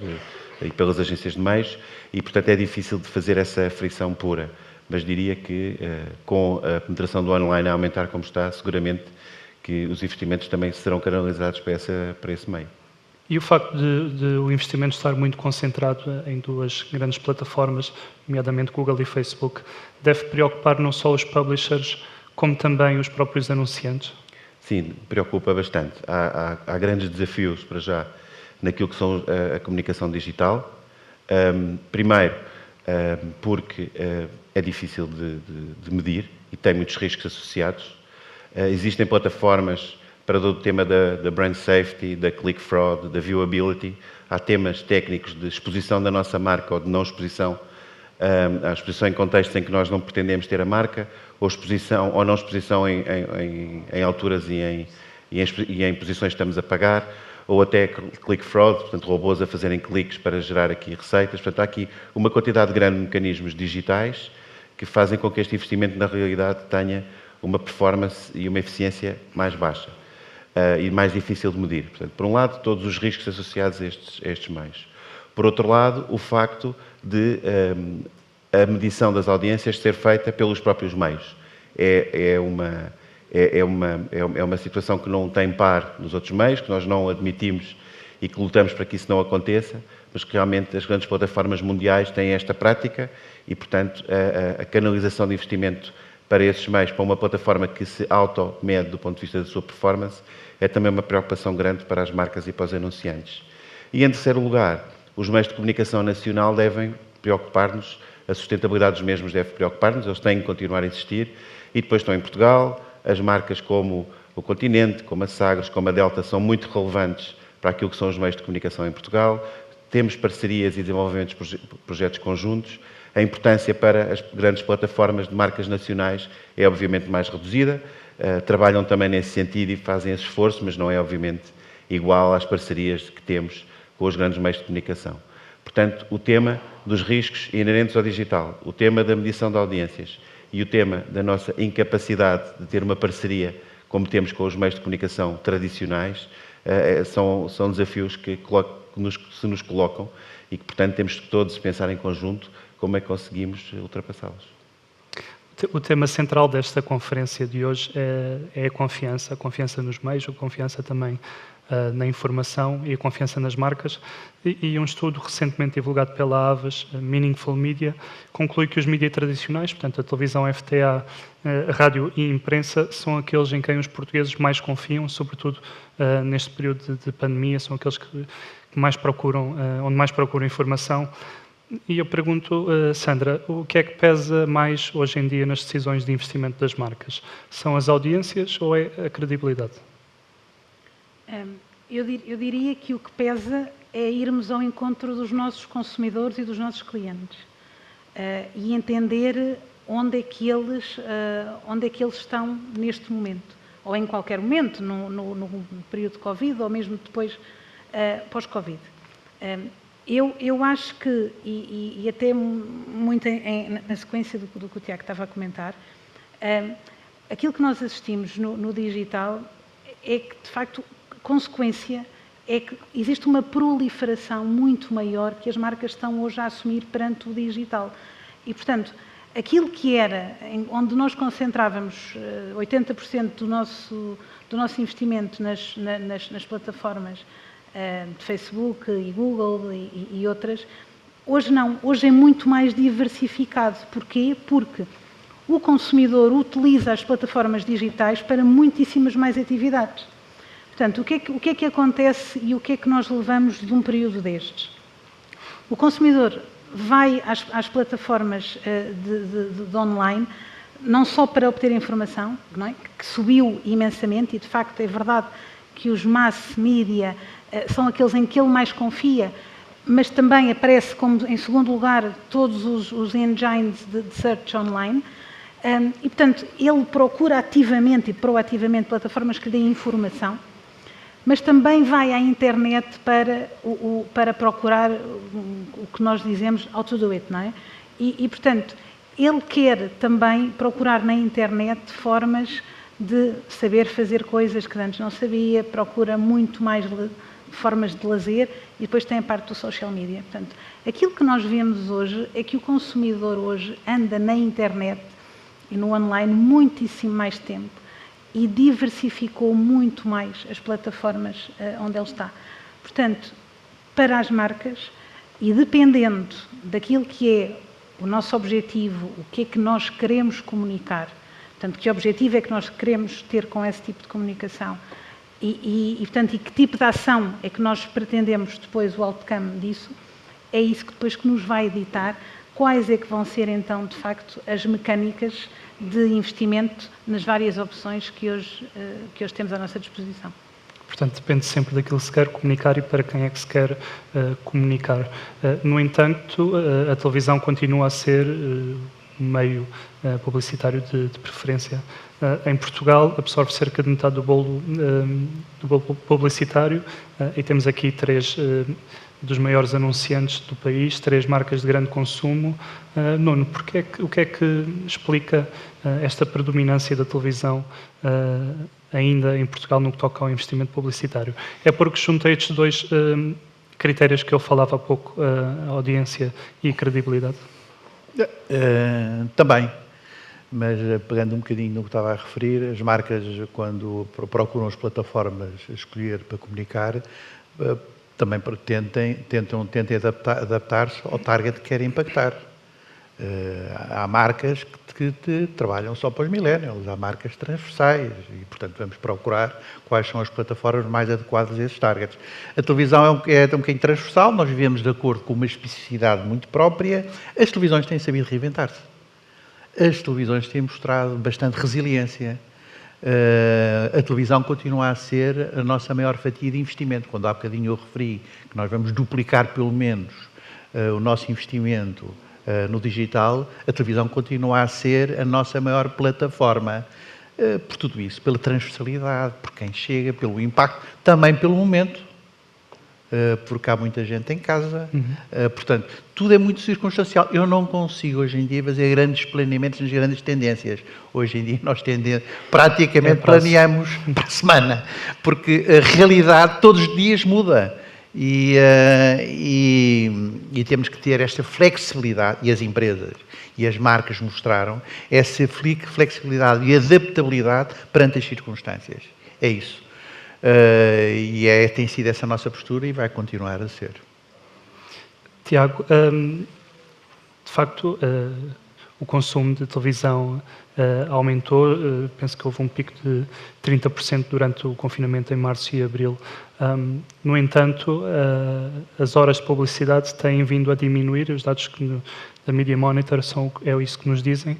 e pelas agências de meios, e portanto é difícil de fazer essa frição pura. Mas diria que com a penetração do online a aumentar como está, seguramente que os investimentos também serão canalizados para esse meio. E o facto de o investimento estar muito concentrado em duas grandes plataformas, nomeadamente Google e Facebook, deve preocupar não só os publishers, como também os próprios anunciantes? Sim, preocupa bastante. Há grandes desafios para já naquilo que são a comunicação digital. Primeiro, porque é difícil de medir e tem muitos riscos associados. Existem plataformas para todo o tema da brand safety, da click fraud, da viewability. Há temas técnicos de exposição da nossa marca ou de não exposição, a exposição em contextos em que nós não pretendemos ter a marca, ou não exposição em alturas e em posições que estamos a pagar, ou até click fraud, portanto robôs a fazerem cliques para gerar aqui receitas. Portanto, há aqui uma quantidade grande de mecanismos digitais que fazem com que este investimento na realidade tenha uma performance e uma eficiência mais baixa. E mais difícil de medir. Portanto, por um lado, todos os riscos associados a estes meios. Por outro lado, o facto de a medição das audiências ser feita pelos próprios meios. É uma situação que não tem par nos outros meios, que nós não admitimos e que lutamos para que isso não aconteça, mas que realmente as grandes plataformas mundiais têm esta prática e, portanto, a canalização de investimento para esses meios, para uma plataforma que se auto-mede do ponto de vista da sua performance, é também uma preocupação grande para as marcas e para os anunciantes. E, em terceiro lugar, os meios de comunicação nacional devem preocupar-nos, a sustentabilidade dos mesmos deve preocupar-nos, eles têm que continuar a existir, e depois estão em Portugal, as marcas como o Continente, como a Sagres, como a Delta, são muito relevantes para aquilo que são os meios de comunicação em Portugal, temos parcerias e desenvolvimentos de projetos conjuntos, a importância para as grandes plataformas de marcas nacionais é obviamente mais reduzida, trabalham também nesse sentido e fazem esse esforço, mas não é obviamente igual às parcerias que temos com os grandes meios de comunicação. Portanto, o tema dos riscos inerentes ao digital, o tema da medição de audiências e o tema da nossa incapacidade de ter uma parceria como temos com os meios de comunicação tradicionais, são desafios que se nos colocam e que, portanto, temos que todos pensar em conjunto como é que conseguimos ultrapassá-los. O tema central desta conferência de hoje é a confiança nos meios, a confiança também na informação e a confiança nas marcas. E um estudo recentemente divulgado pela Havas, Meaningful Media, conclui que os mídias tradicionais, portanto a televisão, FTA, a rádio e a imprensa, são aqueles em quem os portugueses mais confiam, sobretudo neste período de pandemia, são aqueles que mais procuram, onde mais procuram informação. E eu pergunto, Sandra, o que é que pesa mais hoje em dia nas decisões de investimento das marcas? São as audiências ou é a credibilidade? Eu diria que o que pesa é irmos ao encontro dos nossos consumidores e dos nossos clientes e entender onde é que eles estão neste momento, ou em qualquer momento, no período de Covid, ou mesmo depois pós-Covid. Eu acho que, e até muito na sequência do que o Tiago estava a comentar, aquilo que nós assistimos no digital é que, de facto, consequência é que existe uma proliferação muito maior que as marcas estão hoje a assumir perante o digital. E, portanto, aquilo que era, onde nós concentrávamos 80% do nosso investimento nas plataformas de Facebook e Google e outras, hoje não, hoje é muito mais diversificado. Porquê? Porque o consumidor utiliza as plataformas digitais para muitíssimas mais atividades. Portanto, o que é que acontece e o que é que nós levamos de um período destes? O consumidor vai às plataformas de online, não só para obter informação, não é? Que subiu imensamente, e de facto é verdade que os mass media são aqueles em que ele mais confia, mas também aparece como, em segundo lugar, todos os engines de search online. E, portanto, ele procura ativamente e proativamente plataformas que lhe deem informação, mas também vai à internet para procurar o que nós dizemos how to do it, não é? E, portanto, ele quer também procurar na internet formas de saber fazer coisas que antes não sabia, procura muito mais formas de lazer e depois tem a parte do social media. Portanto, aquilo que nós vemos hoje é que o consumidor hoje anda na internet e no online muitíssimo mais tempo e diversificou muito mais as plataformas onde ele está. Portanto, para as marcas, e dependendo daquilo que é o nosso objetivo, o que é que nós queremos comunicar, portanto, que objetivo é que nós queremos ter com esse tipo de comunicação portanto, e que tipo de ação é que nós pretendemos depois o outcome disso, é isso que depois que nos vai ditar quais é que vão ser então, de facto, as mecânicas de investimento nas várias opções que hoje temos à nossa disposição. Portanto, depende sempre daquilo que se quer comunicar e para quem é que se quer comunicar. No entanto, a televisão continua a ser um meio publicitário de preferência. Em Portugal, absorve cerca de metade do bolo publicitário e temos aqui três dos maiores anunciantes do país, 3 marcas de grande consumo. Nuno, o que é que explica esta predominância da televisão ainda em Portugal no que toca ao investimento publicitário? É porque juntei estes 2 critérios que eu falava há pouco, audiência e credibilidade? Também, mas pegando um bocadinho no que estava a referir, as marcas, quando procuram as plataformas a escolher para comunicar, também tentam adaptar-se ao target que querem impactar. Há marcas que trabalham só para os millennials, há marcas transversais e, portanto, vamos procurar quais são as plataformas mais adequadas a esses targets. A televisão é um bocadinho transversal, nós vivemos de acordo com uma especificidade muito própria. As televisões têm sabido reinventar-se. As televisões têm mostrado bastante resiliência. A televisão continua a ser a nossa maior fatia de investimento. Quando há bocadinho eu referi que nós vamos duplicar pelo menos o nosso investimento no digital, a televisão continua a ser a nossa maior plataforma. Por tudo isso, pela transversalidade, por quem chega, pelo impacto, também pelo momento, porque há muita gente em casa. Portanto, tudo é muito circunstancial. Eu não consigo hoje em dia fazer grandes planeamentos nas grandes tendências. Hoje em dia nós praticamente planeamos para a semana, porque a realidade todos os dias muda. E temos que ter esta flexibilidade, e as empresas e as marcas mostraram essa flexibilidade e adaptabilidade perante as circunstâncias. É isso. Tem sido essa a nossa postura e vai continuar a ser. Tiago, de facto, o consumo de televisão aumentou, penso que houve um pico de 30% durante o confinamento em março e abril. No entanto, as horas de publicidade têm vindo a diminuir, os dados da Media Monitor é isso que nos dizem.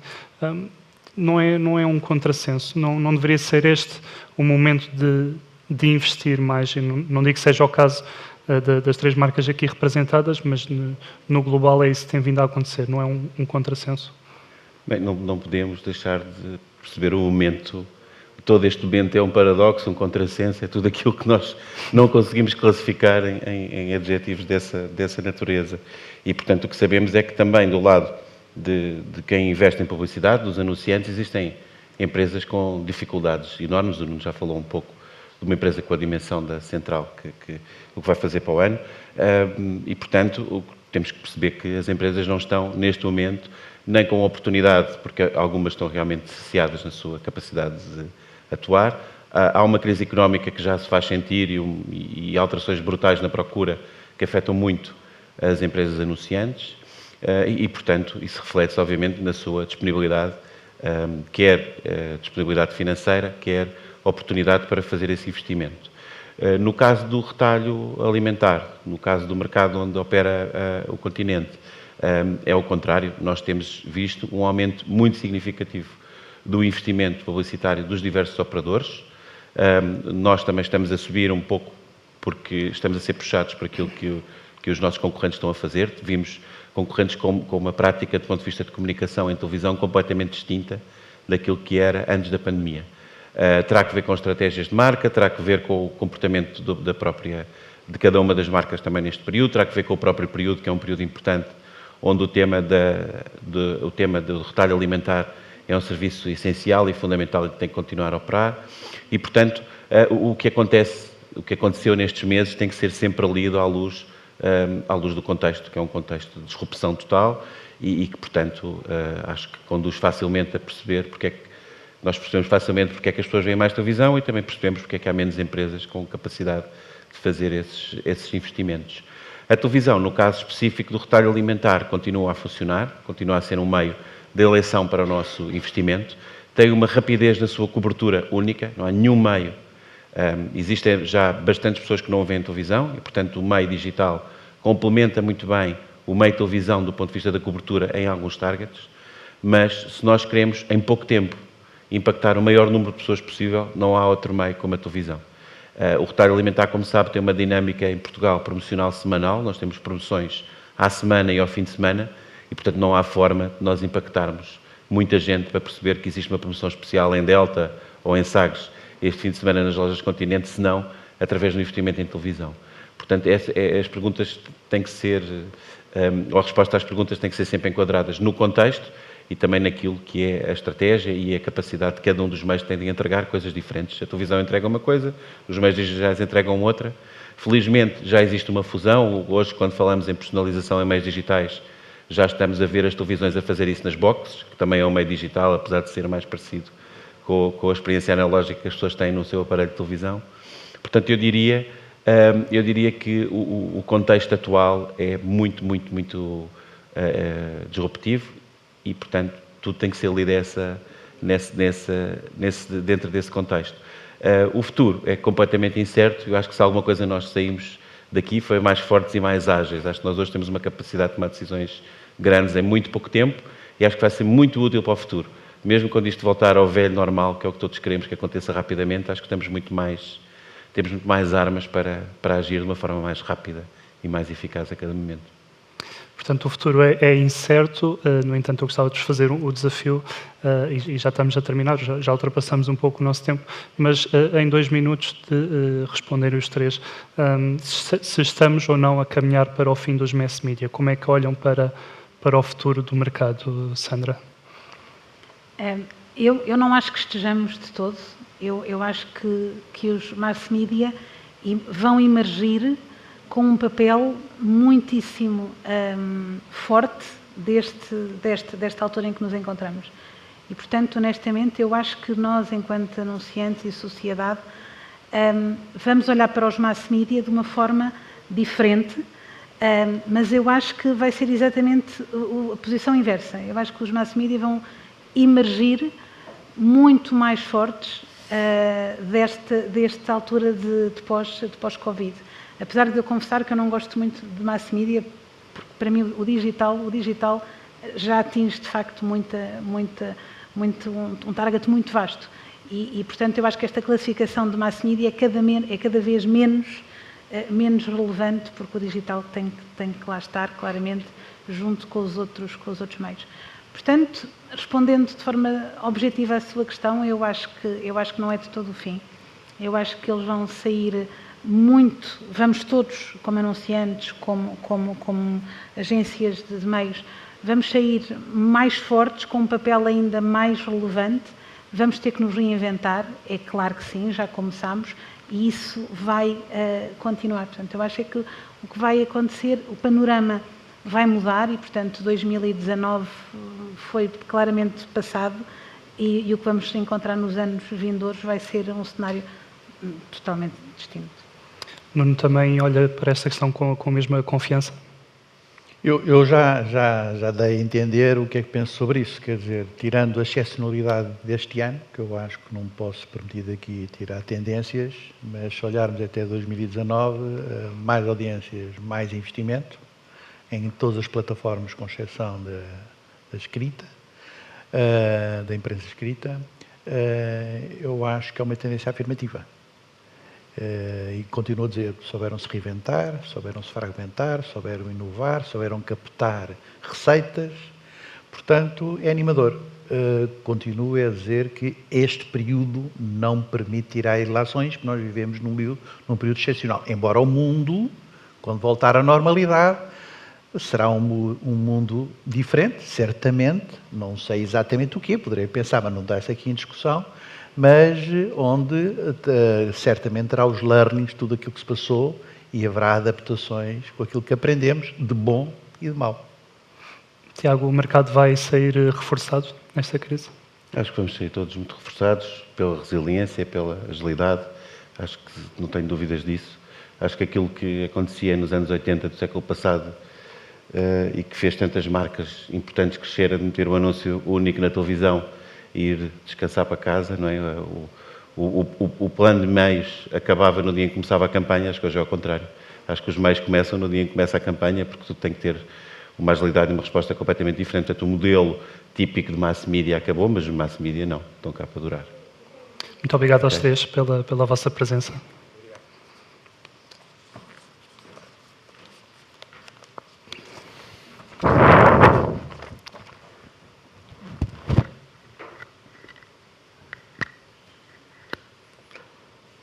Não é um contrassenso, não deveria ser este o momento de investir mais, não digo que seja o caso das 3 marcas aqui representadas, mas no global é isso que tem vindo a acontecer, não é um contrassenso? Bem, não podemos deixar de perceber o momento. Todo este momento é um paradoxo, um contrassenso, é tudo aquilo que nós não conseguimos classificar em adjetivos dessa natureza. E, portanto, o que sabemos é que também do lado de quem investe em publicidade, dos anunciantes, existem empresas com dificuldades enormes. O Nuno já falou um pouco de uma empresa com a dimensão da Central, o que vai fazer para o ano. E, portanto, temos que perceber que as empresas não estão, neste momento, nem com oportunidade, porque algumas estão realmente saciadas na sua capacidade de atuar. Há uma crise económica que já se faz sentir e alterações brutais na procura que afetam muito as empresas anunciantes e, portanto, isso reflete-se, obviamente, na sua disponibilidade, quer disponibilidade financeira, quer oportunidade para fazer esse investimento. No caso do retalho alimentar, no caso do mercado onde opera o continente, é o contrário. Nós temos visto um aumento muito significativo do investimento publicitário dos diversos operadores. Nós também estamos a subir um pouco porque estamos a ser puxados por aquilo que os nossos concorrentes estão a fazer. Vimos concorrentes com uma prática, do ponto de vista de comunicação em televisão, completamente distinta daquilo que era antes da pandemia. Terá que ver com estratégias de marca, terá que ver com o comportamento de cada uma das marcas também neste período, terá que ver com o próprio período, que é um período importante, onde o tema do retalho alimentar é um serviço essencial e fundamental e que tem que continuar a operar. E, portanto, o que aconteceu nestes meses tem que ser sempre lido à luz do contexto, que é um contexto de disrupção total e que, portanto, acho que conduz facilmente a perceber nós percebemos facilmente porque é que as pessoas veem mais televisão e também percebemos porque é que há menos empresas com capacidade de fazer esses investimentos. A televisão, no caso específico do retalho alimentar, continua a funcionar, continua a ser um meio de eleição para o nosso investimento, tem uma rapidez na sua cobertura única, não há nenhum meio. Existem já bastantes pessoas que não veem televisão e, portanto, o meio digital complementa muito bem o meio de televisão do ponto de vista da cobertura em alguns targets, mas se nós queremos, em pouco tempo, impactar o maior número de pessoas possível, não há outro meio como a televisão. O retalho alimentar, como sabe, tem uma dinâmica em Portugal promocional semanal. Nós temos promoções à semana e ao fim de semana e, portanto, não há forma de nós impactarmos muita gente para perceber que existe uma promoção especial em Delta ou em Sagres este fim de semana nas lojas Continente, senão através do investimento em televisão. Portanto, as perguntas têm que ser, ou a resposta às perguntas tem que ser sempre enquadradas no contexto e também naquilo que é a estratégia e a capacidade de cada um dos meios que tem de entregar coisas diferentes. A televisão entrega uma coisa, os meios digitais entregam outra. Felizmente já existe uma fusão. Hoje, quando falamos em personalização em meios digitais, já estamos a ver as televisões a fazer isso nas boxes, que também é um meio digital, apesar de ser mais parecido com a experiência analógica que as pessoas têm no seu aparelho de televisão. Portanto, eu diria que o contexto atual é muito, muito, muito disruptivo e, portanto, tudo tem que ser lido dentro desse contexto. O futuro é completamente incerto. Eu acho que se alguma coisa nós saímos daqui foi mais fortes e mais ágeis. Acho que nós hoje temos uma capacidade de tomar decisões grandes em muito pouco tempo e acho que vai ser muito útil para o futuro. Mesmo quando isto voltar ao velho normal, que é o que todos queremos que aconteça rapidamente, acho que temos muito mais armas para agir de uma forma mais rápida e mais eficaz a cada momento. Portanto, o futuro é incerto, no entanto, eu gostava de vos fazer o desafio, e já estamos a terminar, já ultrapassamos um pouco o nosso tempo, mas em 2 minutos de responderem os 3, se estamos ou não a caminhar para o fim dos mass media, como é que olham para o futuro do mercado, Sandra? Eu não acho que estejamos de todo. Eu acho que os mass media vão emergir com um papel muitíssimo forte desta altura em que nos encontramos. E, portanto, honestamente, eu acho que nós, enquanto anunciantes e sociedade, vamos olhar para os mass media de uma forma diferente, mas eu acho que vai ser exatamente a posição inversa. Eu acho que os mass media vão emergir muito mais fortes desta altura de pós-Covid. Apesar de eu confessar que eu não gosto muito de mass media, porque para mim o digital já atinge de facto um target muito vasto. E, portanto, eu acho que esta classificação de mass media é cada vez menos relevante, porque o digital tem que lá estar claramente junto com os outros meios. Portanto, respondendo de forma objetiva à sua questão, eu acho que não é de todo o fim. Eu acho que eles vão sair muito, vamos todos, como anunciantes, como agências de meios, vamos sair mais fortes, com um papel ainda mais relevante, vamos ter que nos reinventar, é claro que sim, já começamos, e isso vai continuar. Portanto, eu acho que o que vai acontecer, o panorama vai mudar e, portanto, 2019 foi claramente passado e o que vamos encontrar nos anos vindouros vai ser um cenário totalmente distinto. Nuno também olha para esta questão com a mesma confiança? Eu já dei a entender o que é que penso sobre isso, quer dizer, tirando a excepcionalidade deste ano, que eu acho que não posso permitir aqui tirar tendências, mas se olharmos até 2019, mais audiências, mais investimento, em todas as plataformas, com exceção da escrita, da imprensa escrita, eu acho que é uma tendência afirmativa. E continuo a dizer, souberam-se reinventar, souberam-se fragmentar, souberam inovar, souberam captar receitas, portanto, é animador. Continuo a dizer que este período não permite tirar ilações, porque nós vivemos num período excepcional. Embora o mundo, quando voltar à normalidade, será um mundo diferente, certamente, não sei exatamente o quê, poderei pensar, mas não dá-se aqui em discussão, mas onde certamente terá os learnings, tudo aquilo que se passou, e haverá adaptações com aquilo que aprendemos, de bom e de mau. Tiago, o mercado vai sair reforçado nesta crise? Acho que vamos sair todos muito reforçados pela resiliência, pela agilidade, acho que não tenho dúvidas disso. Acho que aquilo que acontecia nos anos 80 do século passado e que fez tantas marcas importantes crescer, a meter o anúncio único na televisão e ir descansar para casa, não é? O plano de meios acabava no dia em que começava a campanha, acho que hoje é ao contrário. Acho que os meios começam no dia em que começa a campanha, porque tudo tem que ter uma agilidade e uma resposta completamente diferente. Portanto, o modelo típico de mass media acabou, mas os mass media não, estão cá para durar. Muito obrigado aos três pela vossa presença.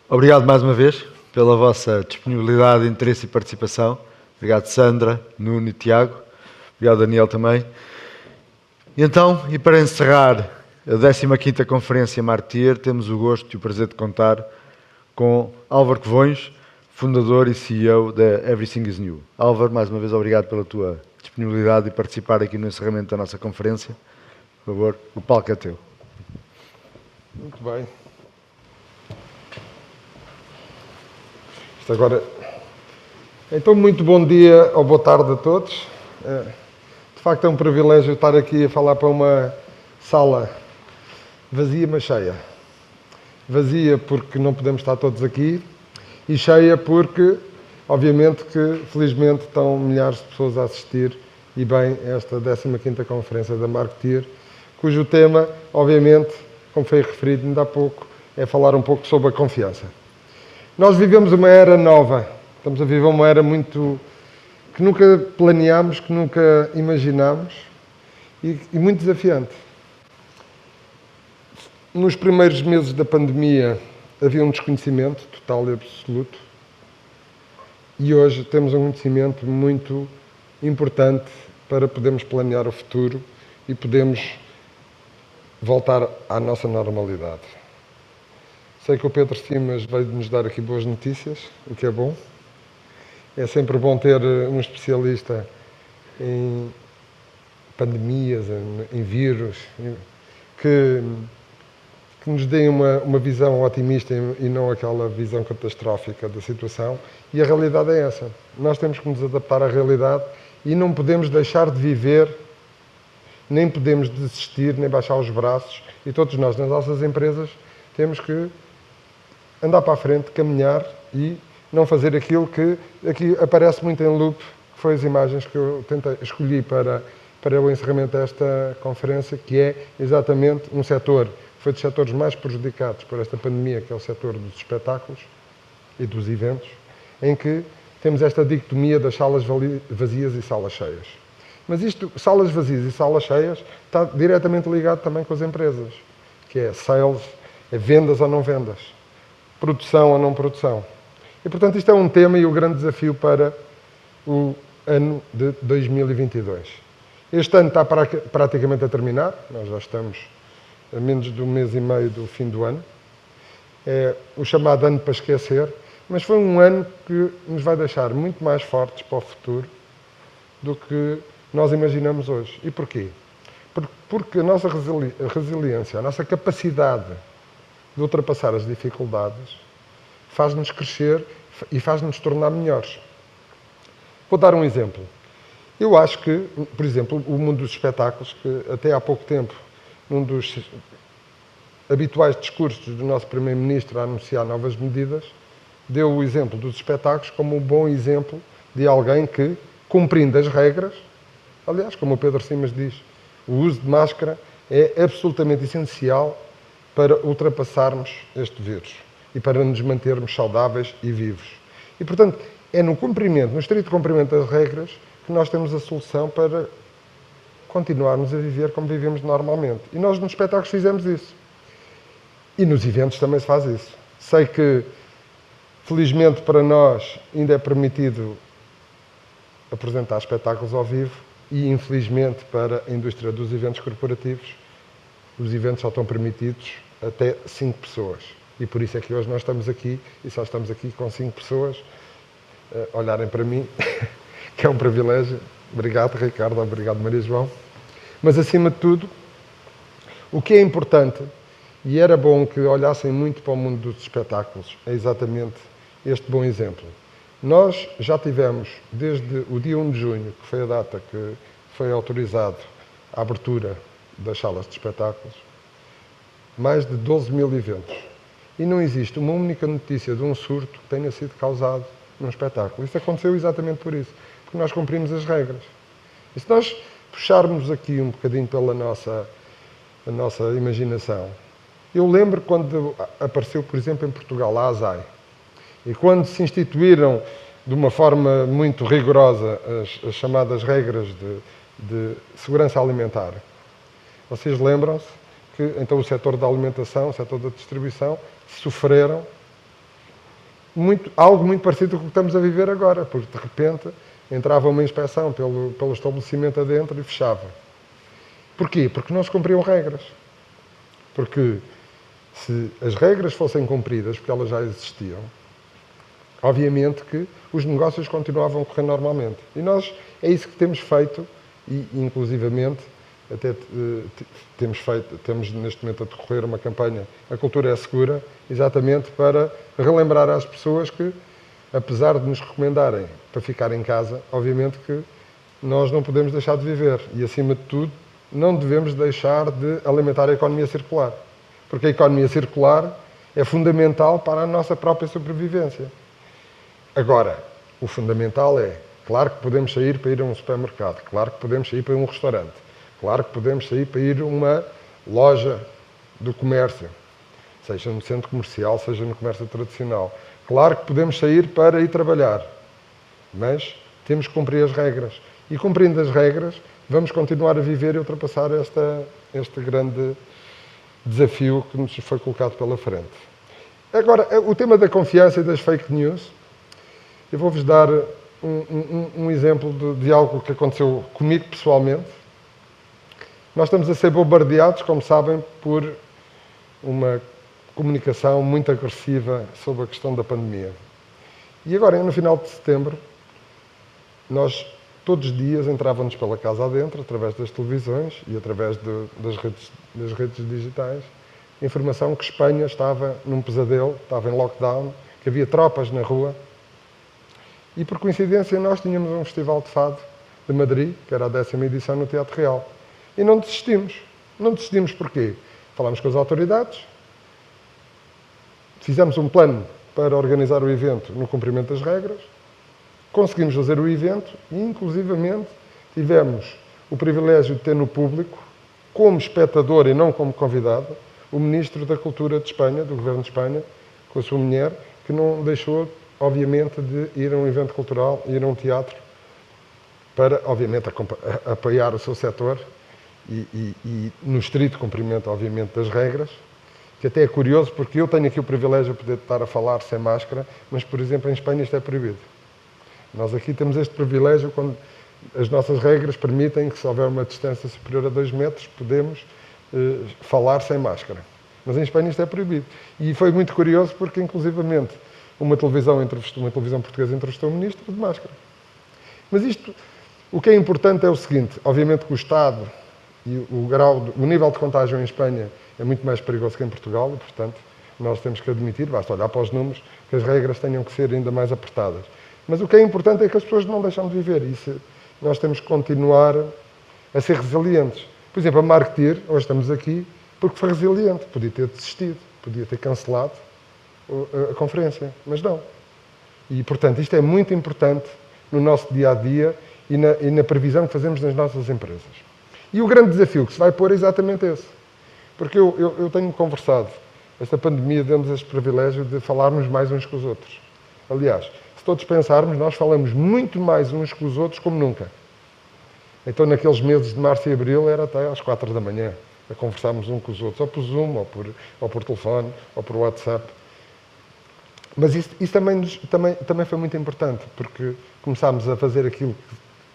Obrigado mais uma vez pela vossa disponibilidade, interesse e participação. Obrigado, Sandra, Nuno e Tiago. Obrigado, Daniel, também. E então, e para encerrar a 15ª Conferência Martir, temos o gosto e o prazer de contar com Álvaro Covões, fundador e CEO da Everything is New. Álvaro, mais uma vez, obrigado pela tua disponibilidade e participar aqui no encerramento da nossa conferência. Por favor, o palco é teu. Muito bem. Agora, então, muito bom dia ou boa tarde a todos. De facto, é um privilégio estar aqui a falar para uma sala vazia, mas cheia. Vazia porque não podemos estar todos aqui e cheia porque, obviamente, que felizmente estão milhares de pessoas a assistir e bem esta 15ª Conferência da Marketeer, cujo tema, obviamente, como foi referido ainda há pouco, é falar um pouco sobre a confiança. Nós vivemos uma era nova, estamos a viver uma era que nunca planeámos, que nunca imaginámos e muito desafiante. Nos primeiros meses da pandemia havia um desconhecimento total e absoluto e hoje temos um conhecimento muito importante para podermos planear o futuro e podermos voltar à nossa normalidade. Sei que o Pedro Simas vai nos dar aqui boas notícias, o que é bom. É sempre bom ter um especialista em pandemias, em vírus, que nos dê uma visão otimista e não aquela visão catastrófica da situação. E a realidade é essa. Nós temos que nos adaptar à realidade e não podemos deixar de viver, nem podemos desistir, nem baixar os braços. E todos nós, nas nossas empresas, temos que andar para a frente, caminhar e não fazer aquilo que aqui aparece muito em loop, que foi as imagens que eu escolhi para o encerramento desta conferência, que é exatamente um setor que foi dos setores mais prejudicados por esta pandemia, que é o setor dos espetáculos e dos eventos, em que temos esta dicotomia das salas vazias e salas cheias. Mas isto, salas vazias e salas cheias, está diretamente ligado também com as empresas, que é sales, é vendas ou não vendas, produção ou não produção. E, portanto, isto é um tema e o grande desafio para o ano de 2022. Este ano está praticamente a terminar, nós já estamos a menos de um mês e meio do fim do ano. É o chamado ano para esquecer, mas foi um ano que nos vai deixar muito mais fortes para o futuro do que nós imaginamos hoje. E porquê? Porque a nossa resiliência, a nossa capacidade de ultrapassar as dificuldades faz-nos crescer e faz-nos tornar melhores. Vou dar um exemplo. Eu acho que, por exemplo, o mundo dos espetáculos, que até há pouco tempo, num dos habituais discursos do nosso Primeiro-Ministro a anunciar novas medidas, deu o exemplo dos espetáculos como um bom exemplo de alguém que, cumprindo as regras, aliás, como o Pedro Simas diz, o uso de máscara é absolutamente essencial para ultrapassarmos este vírus e para nos mantermos saudáveis e vivos. E, portanto, é no estrito cumprimento das regras que nós temos a solução para continuarmos a viver como vivemos normalmente. E nós nos espetáculos fizemos isso. E nos eventos também se faz isso. Sei que, felizmente para nós, ainda é permitido apresentar espetáculos ao vivo e, infelizmente, para a indústria dos eventos corporativos, os eventos só estão permitidos até 5 pessoas. E por isso é que hoje nós estamos aqui e só estamos aqui com 5 pessoas a olharem para mim, que é um privilégio. Obrigado, Ricardo. Obrigado, Maria João. Mas, acima de tudo, o que é importante, e era bom que olhassem muito para o mundo dos espetáculos, é exatamente este bom exemplo. Nós já tivemos, desde o dia 1 de junho, que foi a data que foi autorizado a abertura das salas de espetáculos, mais de 12 mil eventos. E não existe uma única notícia de um surto que tenha sido causado num espetáculo. Isso aconteceu exatamente por isso, porque nós cumprimos as regras. E se nós puxarmos aqui um bocadinho pela nossa imaginação, eu lembro quando apareceu, por exemplo, em Portugal, a ASAI, e quando se instituíram de uma forma muito rigorosa as chamadas regras de segurança alimentar. Vocês lembram-se que então o setor da alimentação, o setor da distribuição, sofreram algo muito parecido com o que estamos a viver agora, porque de repente entrava uma inspeção pelo estabelecimento adentro e fechava. Porquê? Porque não se cumpriam regras. Porque se as regras fossem cumpridas, porque elas já existiam, obviamente que os negócios continuavam a correr normalmente. E nós é isso que temos feito e, inclusivamente, até temos neste momento a decorrer uma campanha A Cultura é Segura, exatamente para relembrar às pessoas que, apesar de nos recomendarem para ficar em casa, obviamente que nós não podemos deixar de viver e, acima de tudo, não devemos deixar de alimentar a economia circular. Porque a economia circular é fundamental para a nossa própria sobrevivência. Agora, o fundamental é, claro que podemos sair para ir a um supermercado, claro que podemos sair para ir a um restaurante, claro que podemos sair para ir a uma loja do comércio, seja no centro comercial, seja no comércio tradicional. Claro que podemos sair para ir trabalhar, mas temos que cumprir as regras. E cumprindo as regras, vamos continuar a viver e ultrapassar este grande desafio que nos foi colocado pela frente. Agora, o tema da confiança e das fake news, eu vou-vos dar um exemplo de algo que aconteceu comigo pessoalmente. Nós estamos a ser bombardeados, como sabem, por uma comunicação muito agressiva sobre a questão da pandemia. E agora, no final de setembro, nós todos os dias entrávamos pela casa adentro, através das televisões e através das redes digitais, informação que Espanha estava num pesadelo, estava em lockdown, que havia tropas na rua. E por coincidência nós tínhamos um festival de fado de Madrid, que era a 10ª edição no Teatro Real. E não desistimos. Não desistimos porquê? Falámos com as autoridades, fizemos um plano para organizar o evento no cumprimento das regras, conseguimos fazer o evento e, inclusivamente, tivemos o privilégio de ter no público, como espectador e não como convidado, o Ministro da Cultura de Espanha, do Governo de Espanha, com a sua mulher, que não deixou, obviamente, de ir a um evento cultural, ir a um teatro, para, obviamente, apoiar o seu setor e no estrito cumprimento, obviamente, das regras, que até é curioso, porque eu tenho aqui o privilégio de poder estar a falar sem máscara, mas, por exemplo, em Espanha isto é proibido. Nós aqui temos este privilégio quando as nossas regras permitem que, se houver uma distância superior a 2 metros, podemos falar sem máscara. Mas em Espanha isto é proibido. E foi muito curioso porque, inclusivamente, uma televisão portuguesa entrevistou o ministro de máscara. Mas isto, o que é importante é o seguinte, obviamente que o Estado e o nível de contágio em Espanha é muito mais perigoso que em Portugal e, portanto, nós temos que admitir, basta olhar para os números, que as regras tenham que ser ainda mais apertadas. Mas o que é importante é que as pessoas não deixam de viver e nós temos que continuar a ser resilientes. Por exemplo, a Marketeer, hoje estamos aqui, porque foi resiliente. Podia ter desistido, podia ter cancelado a conferência, mas não. E, portanto, isto é muito importante no nosso dia-a-dia e na previsão que fazemos nas nossas empresas. E o grande desafio que se vai pôr é exatamente esse. Porque eu tenho conversado, esta pandemia deu-nos este privilégio de falarmos mais uns com os outros. Aliás, se todos pensarmos, nós falamos muito mais uns com os outros como nunca. Então, naqueles meses de março e abril, era até às 4 da manhã, a conversarmos uns com os outros, ou por Zoom, ou por telefone, ou por WhatsApp. Mas isso também foi muito importante, porque começámos a fazer aquilo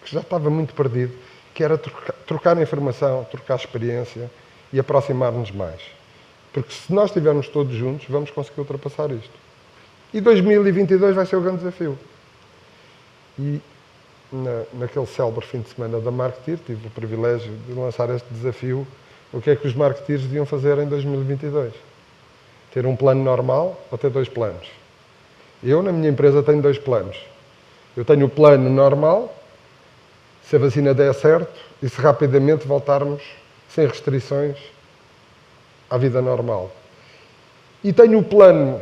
que já estava muito perdido, que era trocar informação, trocar experiência e aproximar-nos mais. Porque se nós estivermos todos juntos, vamos conseguir ultrapassar isto. E 2022 vai ser o grande desafio. E naquele célebre fim de semana da Marketeer, tive o privilégio de lançar este desafio. O que é que os marketeers deviam fazer em 2022? Ter um plano normal ou ter 2 planos? Eu, na minha empresa, tenho 2 planos. Eu tenho o plano normal, se a vacina der certo e se rapidamente voltarmos sem restrições à vida normal. E tenho o plano,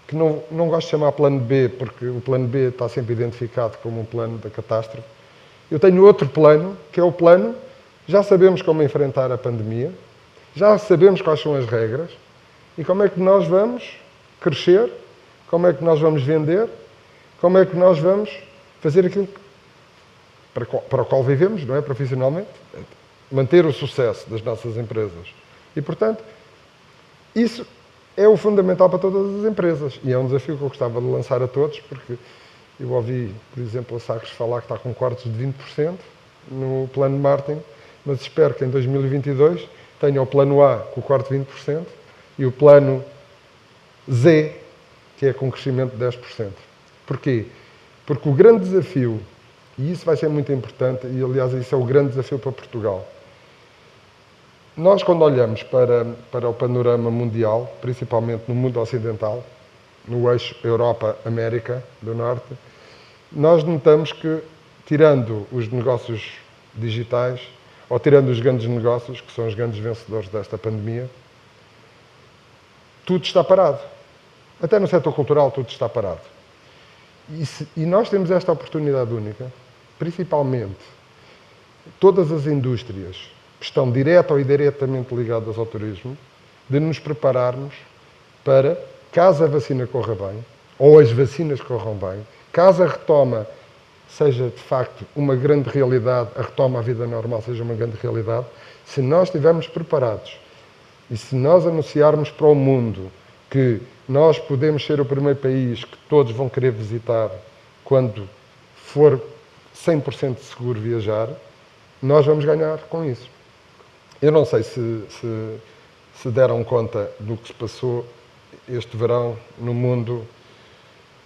que não gosto de chamar plano B, porque o plano B está sempre identificado como um plano da catástrofe. Eu tenho outro plano, que é o plano, já sabemos como enfrentar a pandemia, já sabemos quais são as regras e como é que nós vamos crescer, como é que nós vamos vender, como é que nós vamos fazer aquilo para o qual vivemos, não é, profissionalmente, manter o sucesso das nossas empresas. E, portanto, isso é o fundamental para todas as empresas e é um desafio que eu gostava de lançar a todos, porque eu ouvi, por exemplo, a Sagres falar que está com cortes de 20% no plano de marketing, mas espero que em 2022 tenha o plano A com o corte de 20% e o plano Z, que é com crescimento de 10%. Porquê? Porque o grande desafio, e isso vai ser muito importante, e aliás isso é o grande desafio para Portugal, nós quando olhamos para o panorama mundial, principalmente no mundo ocidental, no eixo Europa-América do Norte, nós notamos que, tirando os negócios digitais, ou tirando os grandes negócios, que são os grandes vencedores desta pandemia, tudo está parado. Até no setor cultural tudo está parado. E nós temos esta oportunidade única, principalmente todas as indústrias que estão direta ou indiretamente ligadas ao turismo, de nos prepararmos para, caso a vacina corra bem, ou as vacinas corram bem, caso a retoma seja de facto uma grande realidade, a retoma à vida normal seja uma grande realidade, se nós estivermos preparados e se nós anunciarmos para o mundo que nós podemos ser o primeiro país que todos vão querer visitar quando for 100% seguro viajar, nós vamos ganhar com isso. Eu não sei se deram conta do que se passou este verão no mundo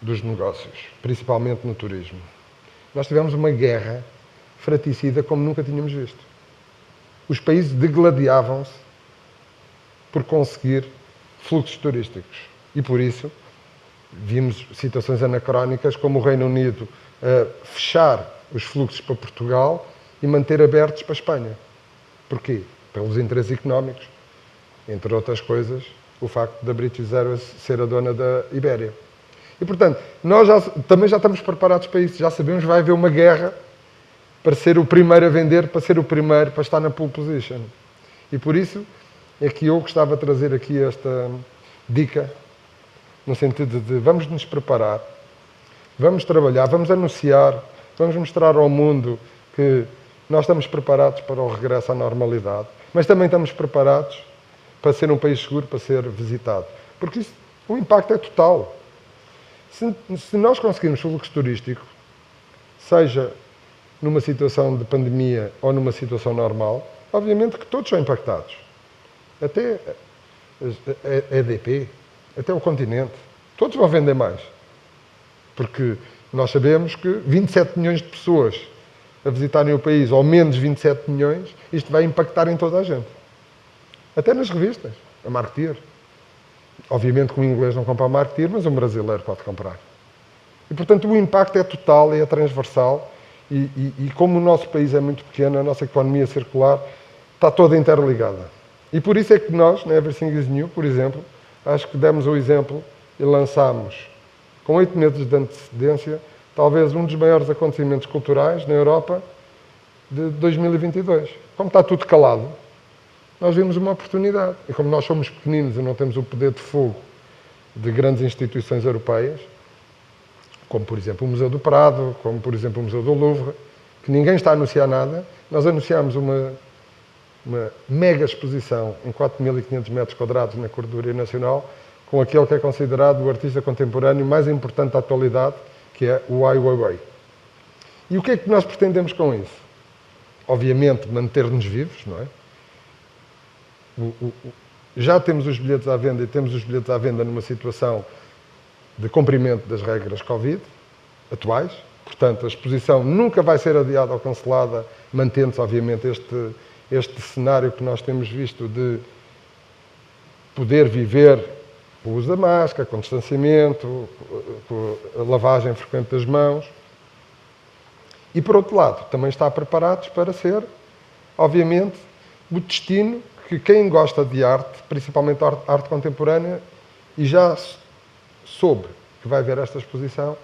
dos negócios, principalmente no turismo. nós tivemos uma guerra fratricida como nunca tínhamos visto. Os países degladiavam-se por conseguir fluxos turísticos. E por isso vimos situações anacrónicas como o Reino Unido a fechar os fluxos para Portugal e manter abertos para a Espanha. Porquê? Pelos interesses económicos. Entre outras coisas, o facto da British Airways ser a dona da Ibéria. E, portanto, nós também já estamos preparados para isso. Já sabemos que vai haver uma guerra para ser o primeiro a vender, para ser o primeiro, para estar na pole position. E por isso é que eu gostava de trazer aqui esta dica, no sentido de vamos nos preparar, vamos trabalhar, vamos anunciar, vamos mostrar ao mundo que nós estamos preparados para o regresso à normalidade, mas também estamos preparados para ser um país seguro, para ser visitado. Porque isso, o impacto é total. Se nós conseguirmos fluxo turístico, seja numa situação de pandemia ou numa situação normal, obviamente que todos são impactados. Até a EDP, até o continente. Todos vão vender mais. Porque nós sabemos que 27 milhões de pessoas a visitarem o país, ou menos 27 milhões, isto vai impactar em toda a gente. Até nas revistas, a Marketeer. Obviamente que o inglês não compra a Marketeer, mas um brasileiro pode comprar. E, portanto, o impacto é total, é transversal, e como o nosso país é muito pequeno, a nossa economia circular está toda interligada. E por isso é que nós, na Everything is New, por exemplo, acho que demos o exemplo e lançámos, com 8 meses de antecedência, talvez um dos maiores acontecimentos culturais na Europa de 2022. Como está tudo calado, nós vimos uma oportunidade. E como nós somos pequeninos e não temos o poder de fogo de grandes instituições europeias, como por exemplo o Museu do Prado, como por exemplo o Museu do Louvre, que ninguém está a anunciar nada, nós anunciámos uma mega exposição em 4.500 metros quadrados na Corredoria Nacional, com aquele que é considerado o artista contemporâneo mais importante da atualidade, que é o Ai Weiwei. E o que é que nós pretendemos com isso? Obviamente manter-nos vivos, não é? Já temos os bilhetes à venda e temos os bilhetes à venda numa situação de cumprimento das regras Covid atuais. Portanto, a exposição nunca vai ser adiada ou cancelada, mantendo-se, obviamente, este cenário que nós temos visto de poder viver o uso da máscara, com distanciamento, com a lavagem frequente das mãos. E, por outro lado, também está preparados para ser, obviamente, o destino que quem gosta de arte, principalmente arte contemporânea, e já soube que vai ver esta exposição,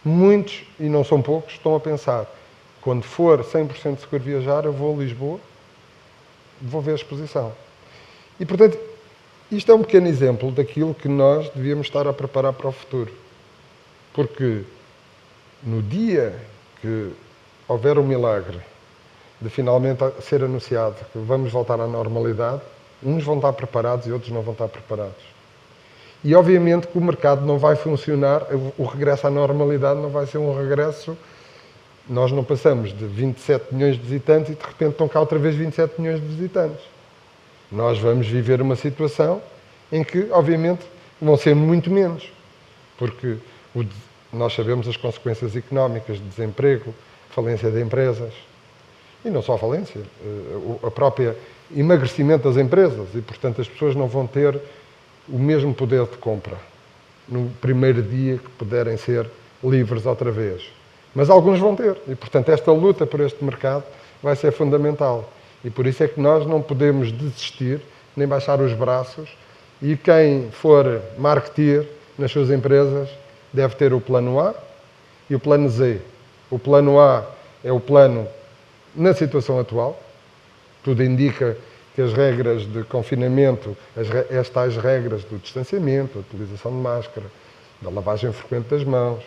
muitos, e não são poucos, estão a pensar, quando for 100% seguro viajar, eu vou a Lisboa, vou ver a exposição. E, portanto, isto é um pequeno exemplo daquilo que nós devíamos estar a preparar para o futuro. Porque no dia que houver um milagre de finalmente ser anunciado que vamos voltar à normalidade, uns vão estar preparados e outros não vão estar preparados. E obviamente que o mercado não vai funcionar, o regresso à normalidade não vai ser um regresso. Nós não passamos de 27 milhões de visitantes e de repente estão cá outra vez 27 milhões de visitantes. Nós vamos viver uma situação em que, obviamente, vão ser muito menos. Porque nós sabemos as consequências económicas de desemprego, falência de empresas. E não só a falência, a própria emagrecimento das empresas. E, portanto, as pessoas não vão ter o mesmo poder de compra no primeiro dia que puderem ser livres outra vez. Mas alguns vão ter. E, portanto, esta luta por este mercado vai ser fundamental. E por isso é que nós não podemos desistir, nem baixar os braços. E quem for marketeer nas suas empresas deve ter o plano A e o plano Z. O plano A é o plano na situação atual. Tudo indica que as regras de confinamento, as tais regras do distanciamento, a utilização de máscara, da lavagem frequente das mãos,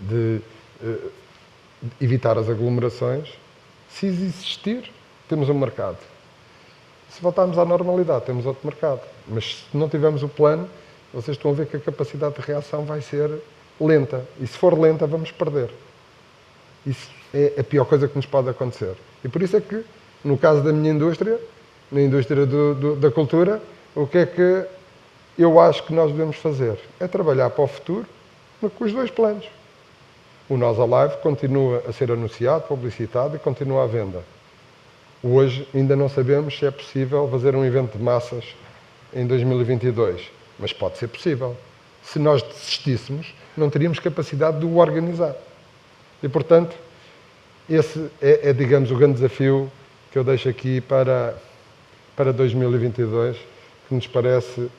de evitar as aglomerações, se existir, temos um mercado. Se voltarmos à normalidade, temos outro mercado. Mas se não tivermos o plano, vocês estão a ver que a capacidade de reação vai ser lenta. E se for lenta, vamos perder. Isso é a pior coisa que nos pode acontecer. E por isso é que, no caso da minha indústria, na indústria da cultura, o que é que eu acho que nós devemos fazer? É trabalhar para o futuro com os dois planos. O Nós Alive continua a ser anunciado, publicitado e continua à venda. Hoje ainda não sabemos se é possível fazer um evento de massas em 2022, mas pode ser possível. Se nós desistíssemos, não teríamos capacidade de o organizar. E, portanto, esse é, digamos, o grande desafio que eu deixo aqui para 2022, que nos parece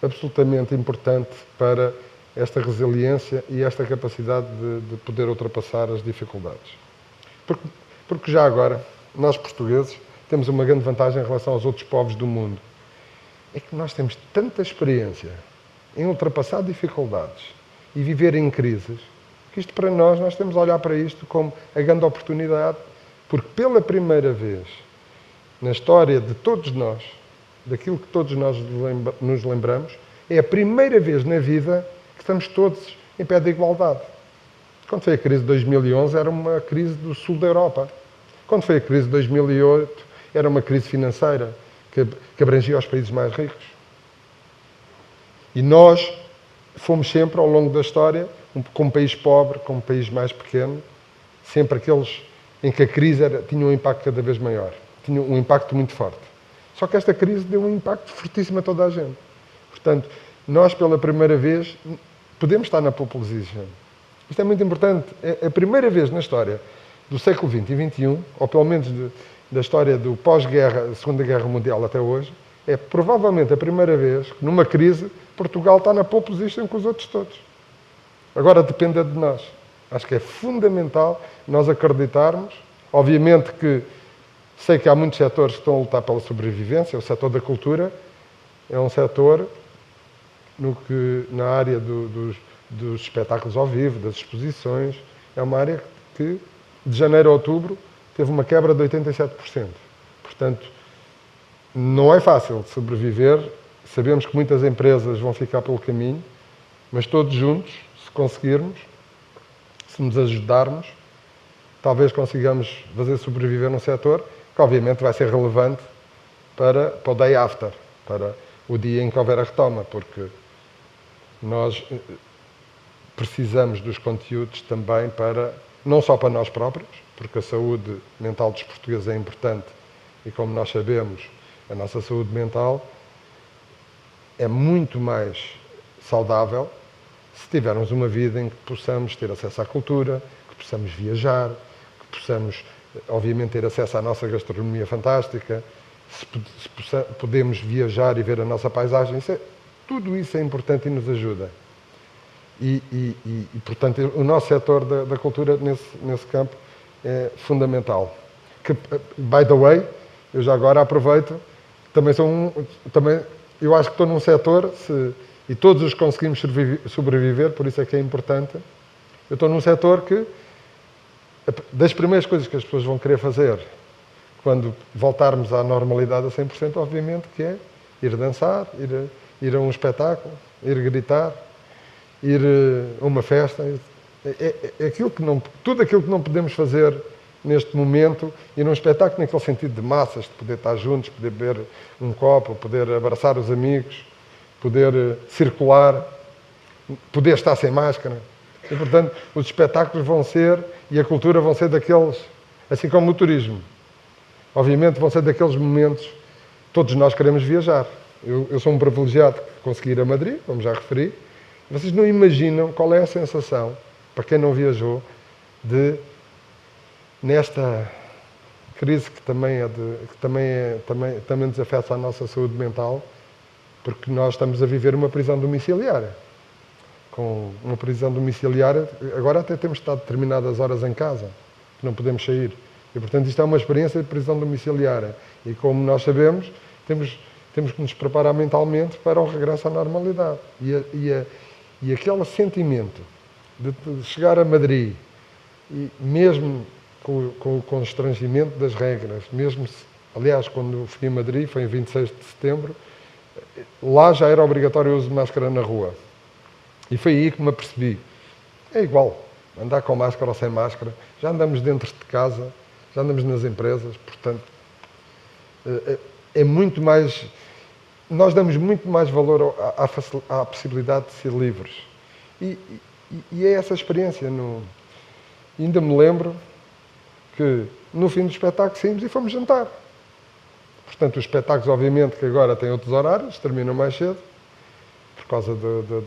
absolutamente importante para esta resiliência e esta capacidade de poder ultrapassar as dificuldades. Porque já agora, nós portugueses, temos uma grande vantagem em relação aos outros povos do mundo. É que nós temos tanta experiência em ultrapassar dificuldades e viver em crises, que isto para nós temos a olhar para isto como a grande oportunidade, porque pela primeira vez na história de todos nós, daquilo que todos nós nos lembramos, é a primeira vez na vida que estamos todos em pé de igualdade. Quando foi a crise de 2011, era uma crise do sul da Europa. Quando foi a crise de 2008, era uma crise financeira que abrangia os países mais ricos. E nós fomos sempre, ao longo da história, como um país pobre, como um país mais pequeno, sempre aqueles em que a crise tinha um impacto cada vez maior. Tinha um impacto muito forte. Só que esta crise deu um impacto fortíssimo a toda a gente. Portanto, nós, pela primeira vez, podemos estar na pole position. Isto é muito importante. É a primeira vez na história do século XX e XXI, ou pelo menos da história do pós-guerra, Segunda Guerra Mundial até hoje, é provavelmente a primeira vez que, numa crise, Portugal está na pole position com os outros todos. Agora depende de nós. Acho que é fundamental nós acreditarmos. Obviamente que sei que há muitos setores que estão a lutar pela sobrevivência. O setor da cultura é um setor na área dos espetáculos ao vivo, das exposições, é uma área que, de janeiro a outubro, teve uma quebra de 87%. Portanto, não é fácil de sobreviver. Sabemos que muitas empresas vão ficar pelo caminho, mas todos juntos, se conseguirmos, se nos ajudarmos, talvez consigamos fazer sobreviver um setor que, obviamente, vai ser relevante para o day after, para o dia em que houver a retoma, porque nós precisamos dos conteúdos também não só para nós próprios, porque a saúde mental dos portugueses é importante e, como nós sabemos, a nossa saúde mental é muito mais saudável se tivermos uma vida em que possamos ter acesso à cultura, que possamos viajar, que possamos, obviamente, ter acesso à nossa gastronomia fantástica, se podemos viajar e ver a nossa paisagem. Tudo isso é importante e nos ajuda. Portanto, o nosso setor da cultura nesse campo é fundamental. Que, by the way, eu já agora aproveito, eu acho que estou num setor, e todos os conseguimos sobreviver, por isso é que é importante. Eu estou num setor que, das primeiras coisas que as pessoas vão querer fazer quando voltarmos à normalidade a 100%, obviamente, que é ir dançar, ir a um espetáculo, ir gritar, ir a uma festa. Tudo aquilo que não podemos fazer neste momento, ir a um espetáculo naquele sentido de massas, de poder estar juntos, poder beber um copo, poder abraçar os amigos, poder circular, poder estar sem máscara. E, portanto, os espetáculos vão ser, e a cultura vão ser daqueles, assim como o turismo. Obviamente vão ser daqueles momentos, todos nós queremos viajar. Eu sou um privilegiado que consegui ir a Madrid, como já referi. Vocês não imaginam qual é a sensação, para quem não viajou, de, nesta crise que também nos afeta a nossa saúde mental, porque nós estamos a viver uma prisão domiciliária. Com uma prisão domiciliária, agora até temos estado determinadas horas em casa, que não podemos sair. E, portanto, isto é uma experiência de prisão domiciliária. E, como nós sabemos, temos que nos preparar mentalmente para o regresso à normalidade. E aquele sentimento de chegar a Madrid, e mesmo com o constrangimento das regras, aliás, quando fui a Madrid, foi em 26 de setembro, lá já era obrigatório o uso de máscara na rua. E foi aí que me apercebi. É igual, andar com máscara ou sem máscara. Já andamos dentro de casa, já andamos nas empresas, portanto, é muito mais... Nós damos muito mais valor à possibilidade de ser livres. E E é essa experiência. Ainda me lembro que no fim do espetáculo saímos e fomos jantar. Portanto, os espetáculos, obviamente, que agora têm outros horários, terminam mais cedo, por causa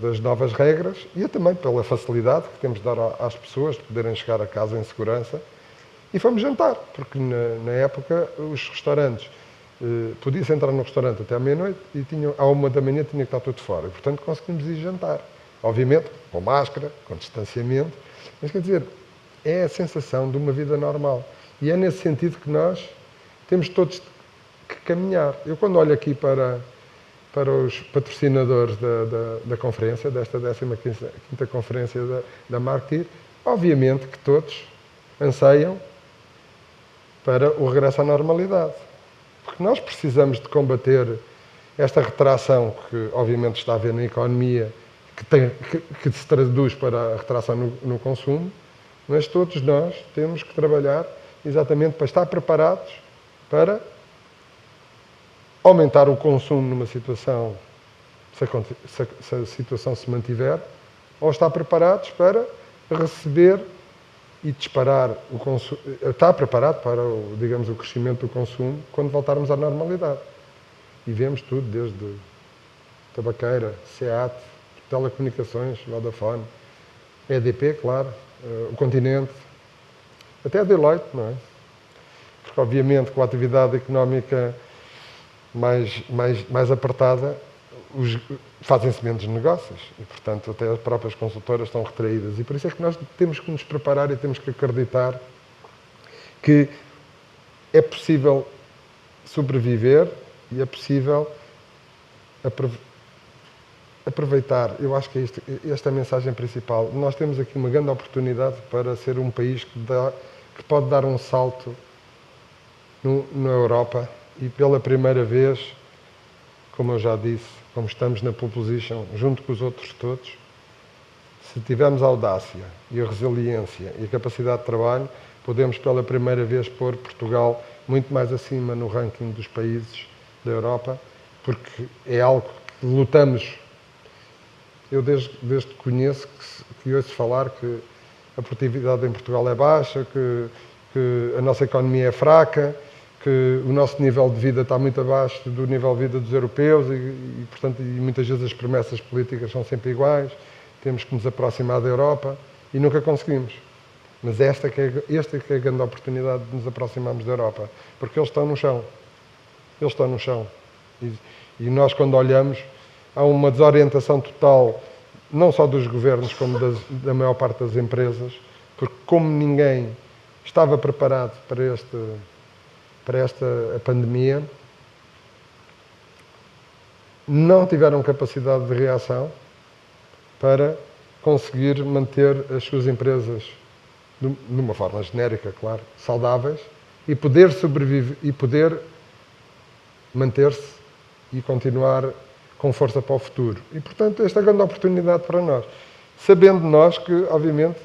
das novas regras, e também pela facilidade que temos de dar às pessoas de poderem chegar a casa em segurança. E fomos jantar, porque na época os restaurantes, podia-se entrar no restaurante até à meia-noite e à 1h da manhã tinha que estar tudo fora. E, portanto, conseguimos ir jantar. Obviamente, com máscara, com distanciamento, mas quer dizer, é a sensação de uma vida normal. E é nesse sentido que nós temos todos que caminhar. Eu, quando olho aqui para os patrocinadores da conferência, desta 15ª Conferência da Marketing, obviamente que todos anseiam para o regresso à normalidade. Porque nós precisamos de combater esta retração que, obviamente, está a haver na economia, que se traduz para a retração no consumo, mas todos nós temos que trabalhar exatamente para estar preparados para aumentar o consumo numa situação, se a situação se mantiver, ou estar preparados para receber e disparar o consumo, estar preparado para, digamos, o crescimento do consumo quando voltarmos à normalidade. E vemos tudo, desde tabaqueira, SEAT, telecomunicações, Vodafone, EDP, claro, o Continente, até a Deloitte, não é? Porque, obviamente, com a atividade económica mais apertada, fazem-se menos negócios e, portanto, até as próprias consultoras estão retraídas. E por isso é que nós temos que nos preparar e temos que acreditar que é possível sobreviver e é possível aproveitar. Eu acho que esta é a mensagem principal. Nós temos aqui uma grande oportunidade para ser um país que pode dar um salto na Europa e pela primeira vez, como eu já disse, como estamos na pole position, junto com os outros todos, se tivermos a audácia e a resiliência e a capacidade de trabalho, podemos pela primeira vez pôr Portugal muito mais acima no ranking dos países da Europa, porque é algo que lutamos. Eu desde que conheço, que ouço falar que a produtividade em Portugal é baixa, que a nossa economia é fraca, que o nosso nível de vida está muito abaixo do nível de vida dos europeus portanto, muitas vezes as promessas políticas são sempre iguais, temos que nos aproximar da Europa e nunca conseguimos. Mas esta que é a grande oportunidade de nos aproximarmos da Europa, porque eles estão no chão. Eles estão no chão. E nós, quando olhamos, há uma desorientação total, não só dos governos, como da maior parte das empresas, porque como ninguém estava preparado para esta pandemia, não tiveram capacidade de reação para conseguir manter as suas empresas, de uma forma genérica, claro, saudáveis, e poder sobreviver, e poder manter-se e continuar com força para o futuro. E, portanto, esta é a grande oportunidade para nós. Sabendo nós que, obviamente,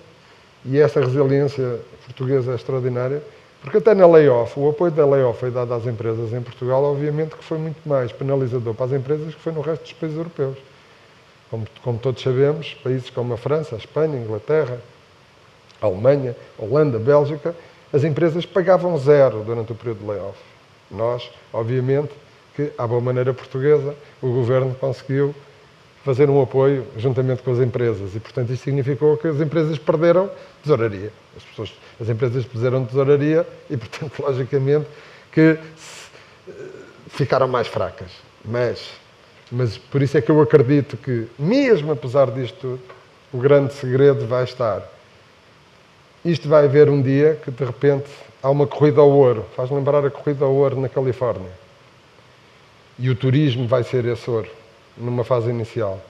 e essa resiliência portuguesa é extraordinária, porque até na layoff, o apoio da layoff foi dado às empresas em Portugal, obviamente que foi muito mais penalizador para as empresas que foi no resto dos países europeus. Como todos sabemos, países como a França, a Espanha, a Inglaterra, a Alemanha, a Holanda, a Bélgica, as empresas pagavam zero durante o período de layoff. Nós, obviamente, que à boa maneira portuguesa, o governo conseguiu fazer um apoio juntamente com as empresas e, portanto, isso significou que as empresas perderam tesouraria. As empresas perderam tesouraria e, portanto, logicamente, que ficaram mais fracas. Mas por isso é que eu acredito que, mesmo apesar disto tudo, o grande segredo vai estar. Isto vai haver um dia que, de repente, há uma corrida ao ouro. Faz lembrar a corrida ao ouro na Califórnia. E o turismo vai ser esse ouro, numa fase inicial.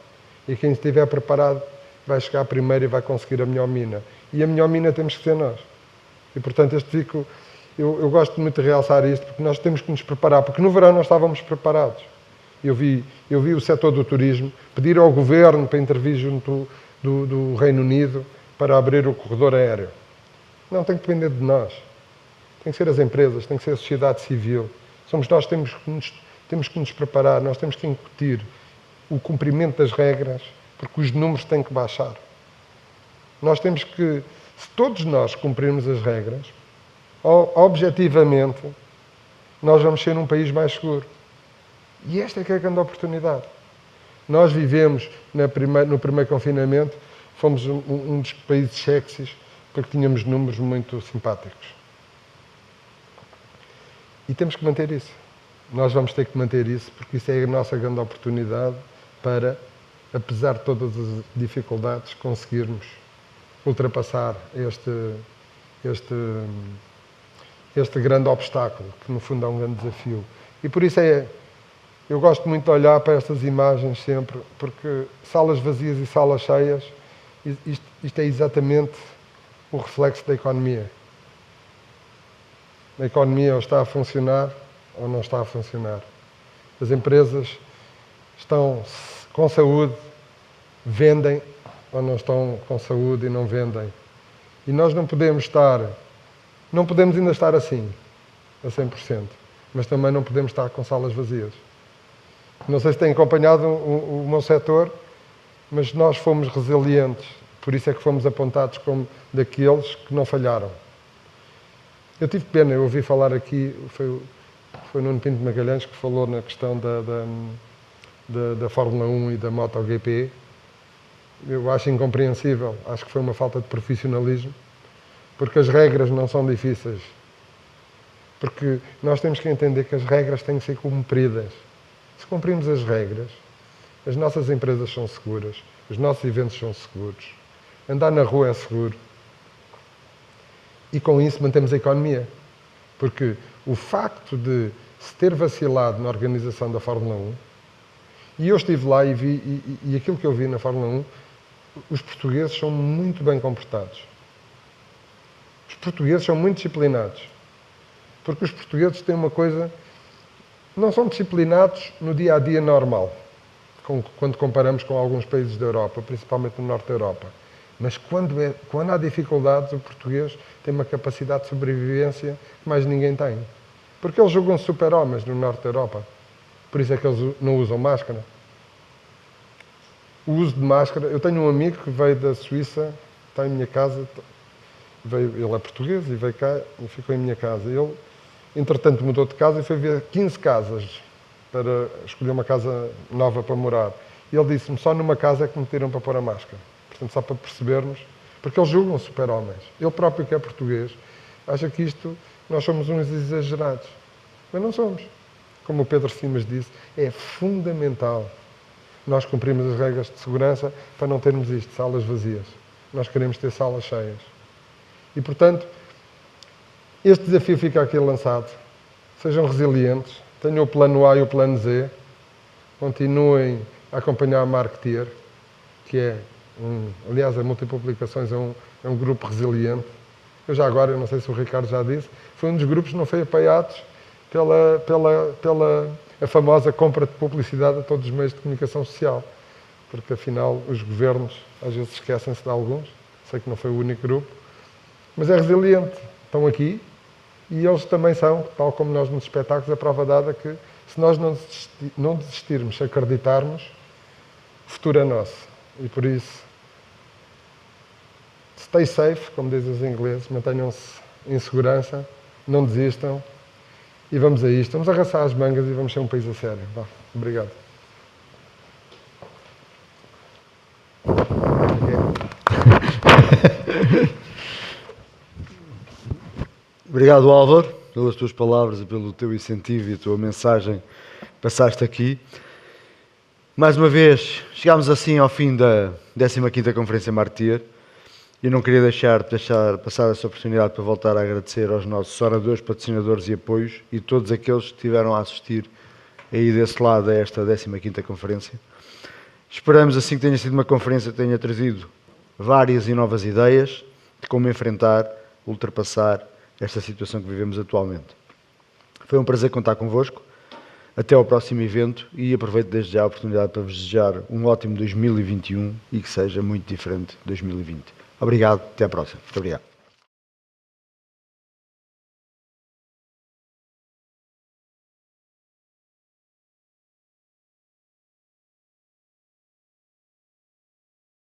E quem estiver preparado vai chegar primeiro e vai conseguir a melhor mina. E a melhor mina temos que ser nós. E, portanto, eu gosto muito de realçar isto, porque nós temos que nos preparar, porque no verão nós estávamos preparados. Eu vi o setor do turismo pedir ao governo para intervir junto do Reino Unido para abrir o corredor aéreo. Não, tem que depender de nós. Tem que ser as empresas, tem que ser a sociedade civil. Somos nós que temos que nos preparar, nós temos que incutir o cumprimento das regras, porque os números têm que baixar. Nós temos que, se todos nós cumprirmos as regras, objetivamente, nós vamos ser um país mais seguro. E esta é que é a grande oportunidade. Nós vivemos no primeiro confinamento, fomos um dos países sexys, porque tínhamos números muito simpáticos. E temos que manter isso. Nós vamos ter que manter isso, porque isso é a nossa grande oportunidade para, apesar de todas as dificuldades, conseguirmos ultrapassar este grande obstáculo, que no fundo é um grande desafio. E por isso eu gosto muito de olhar para estas imagens sempre, porque salas vazias e salas cheias, isto é exatamente o reflexo da economia. A economia ou está a funcionar ou não está a funcionar. As empresas estão com saúde, vendem ou não estão com saúde e não vendem. E nós não podemos ainda estar assim, a 100%, mas também não podemos estar com salas vazias. Não sei se têm acompanhado o meu setor, mas nós fomos resilientes, por isso é que fomos apontados como daqueles que não falharam. Eu tive pena, eu ouvi falar aqui, foi Nuno Pinto Magalhães que falou na questão da Fórmula 1 e da MotoGP. Eu acho incompreensível, acho que foi uma falta de profissionalismo, porque as regras não são difíceis. Porque nós temos que entender que as regras têm que ser cumpridas. Se cumprirmos as regras, as nossas empresas são seguras, os nossos eventos são seguros, andar na rua é seguro. E com isso mantemos a economia. Porque o facto de se ter vacilado na organização da Fórmula 1, e eu estive lá e vi, e aquilo que eu vi na Fórmula 1, os portugueses são muito bem comportados. Os portugueses são muito disciplinados. Porque os portugueses têm uma coisa, não são disciplinados no dia-a-dia normal, quando comparamos com alguns países da Europa, principalmente no norte da Europa. Mas quando há dificuldades, o português tem uma capacidade de sobrevivência que mais ninguém tem. Porque eles julgam super-homens no norte da Europa. Por isso é que eles não usam máscara. O uso de máscara... Eu tenho um amigo que veio da Suíça, está em minha casa, ele é português e veio cá e ficou em minha casa. Ele, entretanto, mudou de casa e foi ver 15 casas para escolher uma casa nova para morar. E ele disse-me, só numa casa é que me tiram para pôr a máscara. Portanto, só para percebermos, porque eles julgam super-homens. Ele próprio, que é português, acha que nós somos uns exagerados. Mas não somos. Como o Pedro Simas disse, é fundamental nós cumprirmos as regras de segurança para não termos isto, salas vazias. Nós queremos ter salas cheias. E, portanto, este desafio fica aqui lançado. Sejam resilientes, tenham o plano A e o plano Z, continuem a acompanhar a Marketeer, que é aliás, a Multipublicações é um grupo resiliente. Eu já agora, eu não sei se o Ricardo já disse, foi um dos grupos que não foi apoiados pela a famosa compra de publicidade a todos os meios de comunicação social. Porque, afinal, os governos às vezes esquecem-se de alguns. Sei que não foi o único grupo. Mas é resiliente. Estão aqui e eles também são, tal como nós nos espetáculos, a prova dada que se nós não desistirmos, se acreditarmos, o futuro é nosso. E por isso, stay safe, como dizem os ingleses, mantenham-se em segurança, não desistam e vamos a isto. Vamos arregaçar as mangas e vamos ser um país a sério. Vá, obrigado. Obrigado, Álvaro, pelas tuas palavras e pelo teu incentivo e a tua mensagem que passaste aqui. Mais uma vez, chegámos assim ao fim da 15ª Conferência Marketeer e não queria deixar passar essa oportunidade para voltar a agradecer aos nossos oradores, patrocinadores e apoios e todos aqueles que estiveram a assistir aí desse lado a esta 15ª Conferência. Esperamos assim que tenha sido uma conferência que tenha trazido várias e novas ideias de como enfrentar, ultrapassar esta situação que vivemos atualmente. Foi um prazer contar convosco. Até ao próximo evento e aproveito desde já a oportunidade para vos desejar um ótimo 2021 e que seja muito diferente de 2020. Obrigado, até à próxima. Muito obrigado.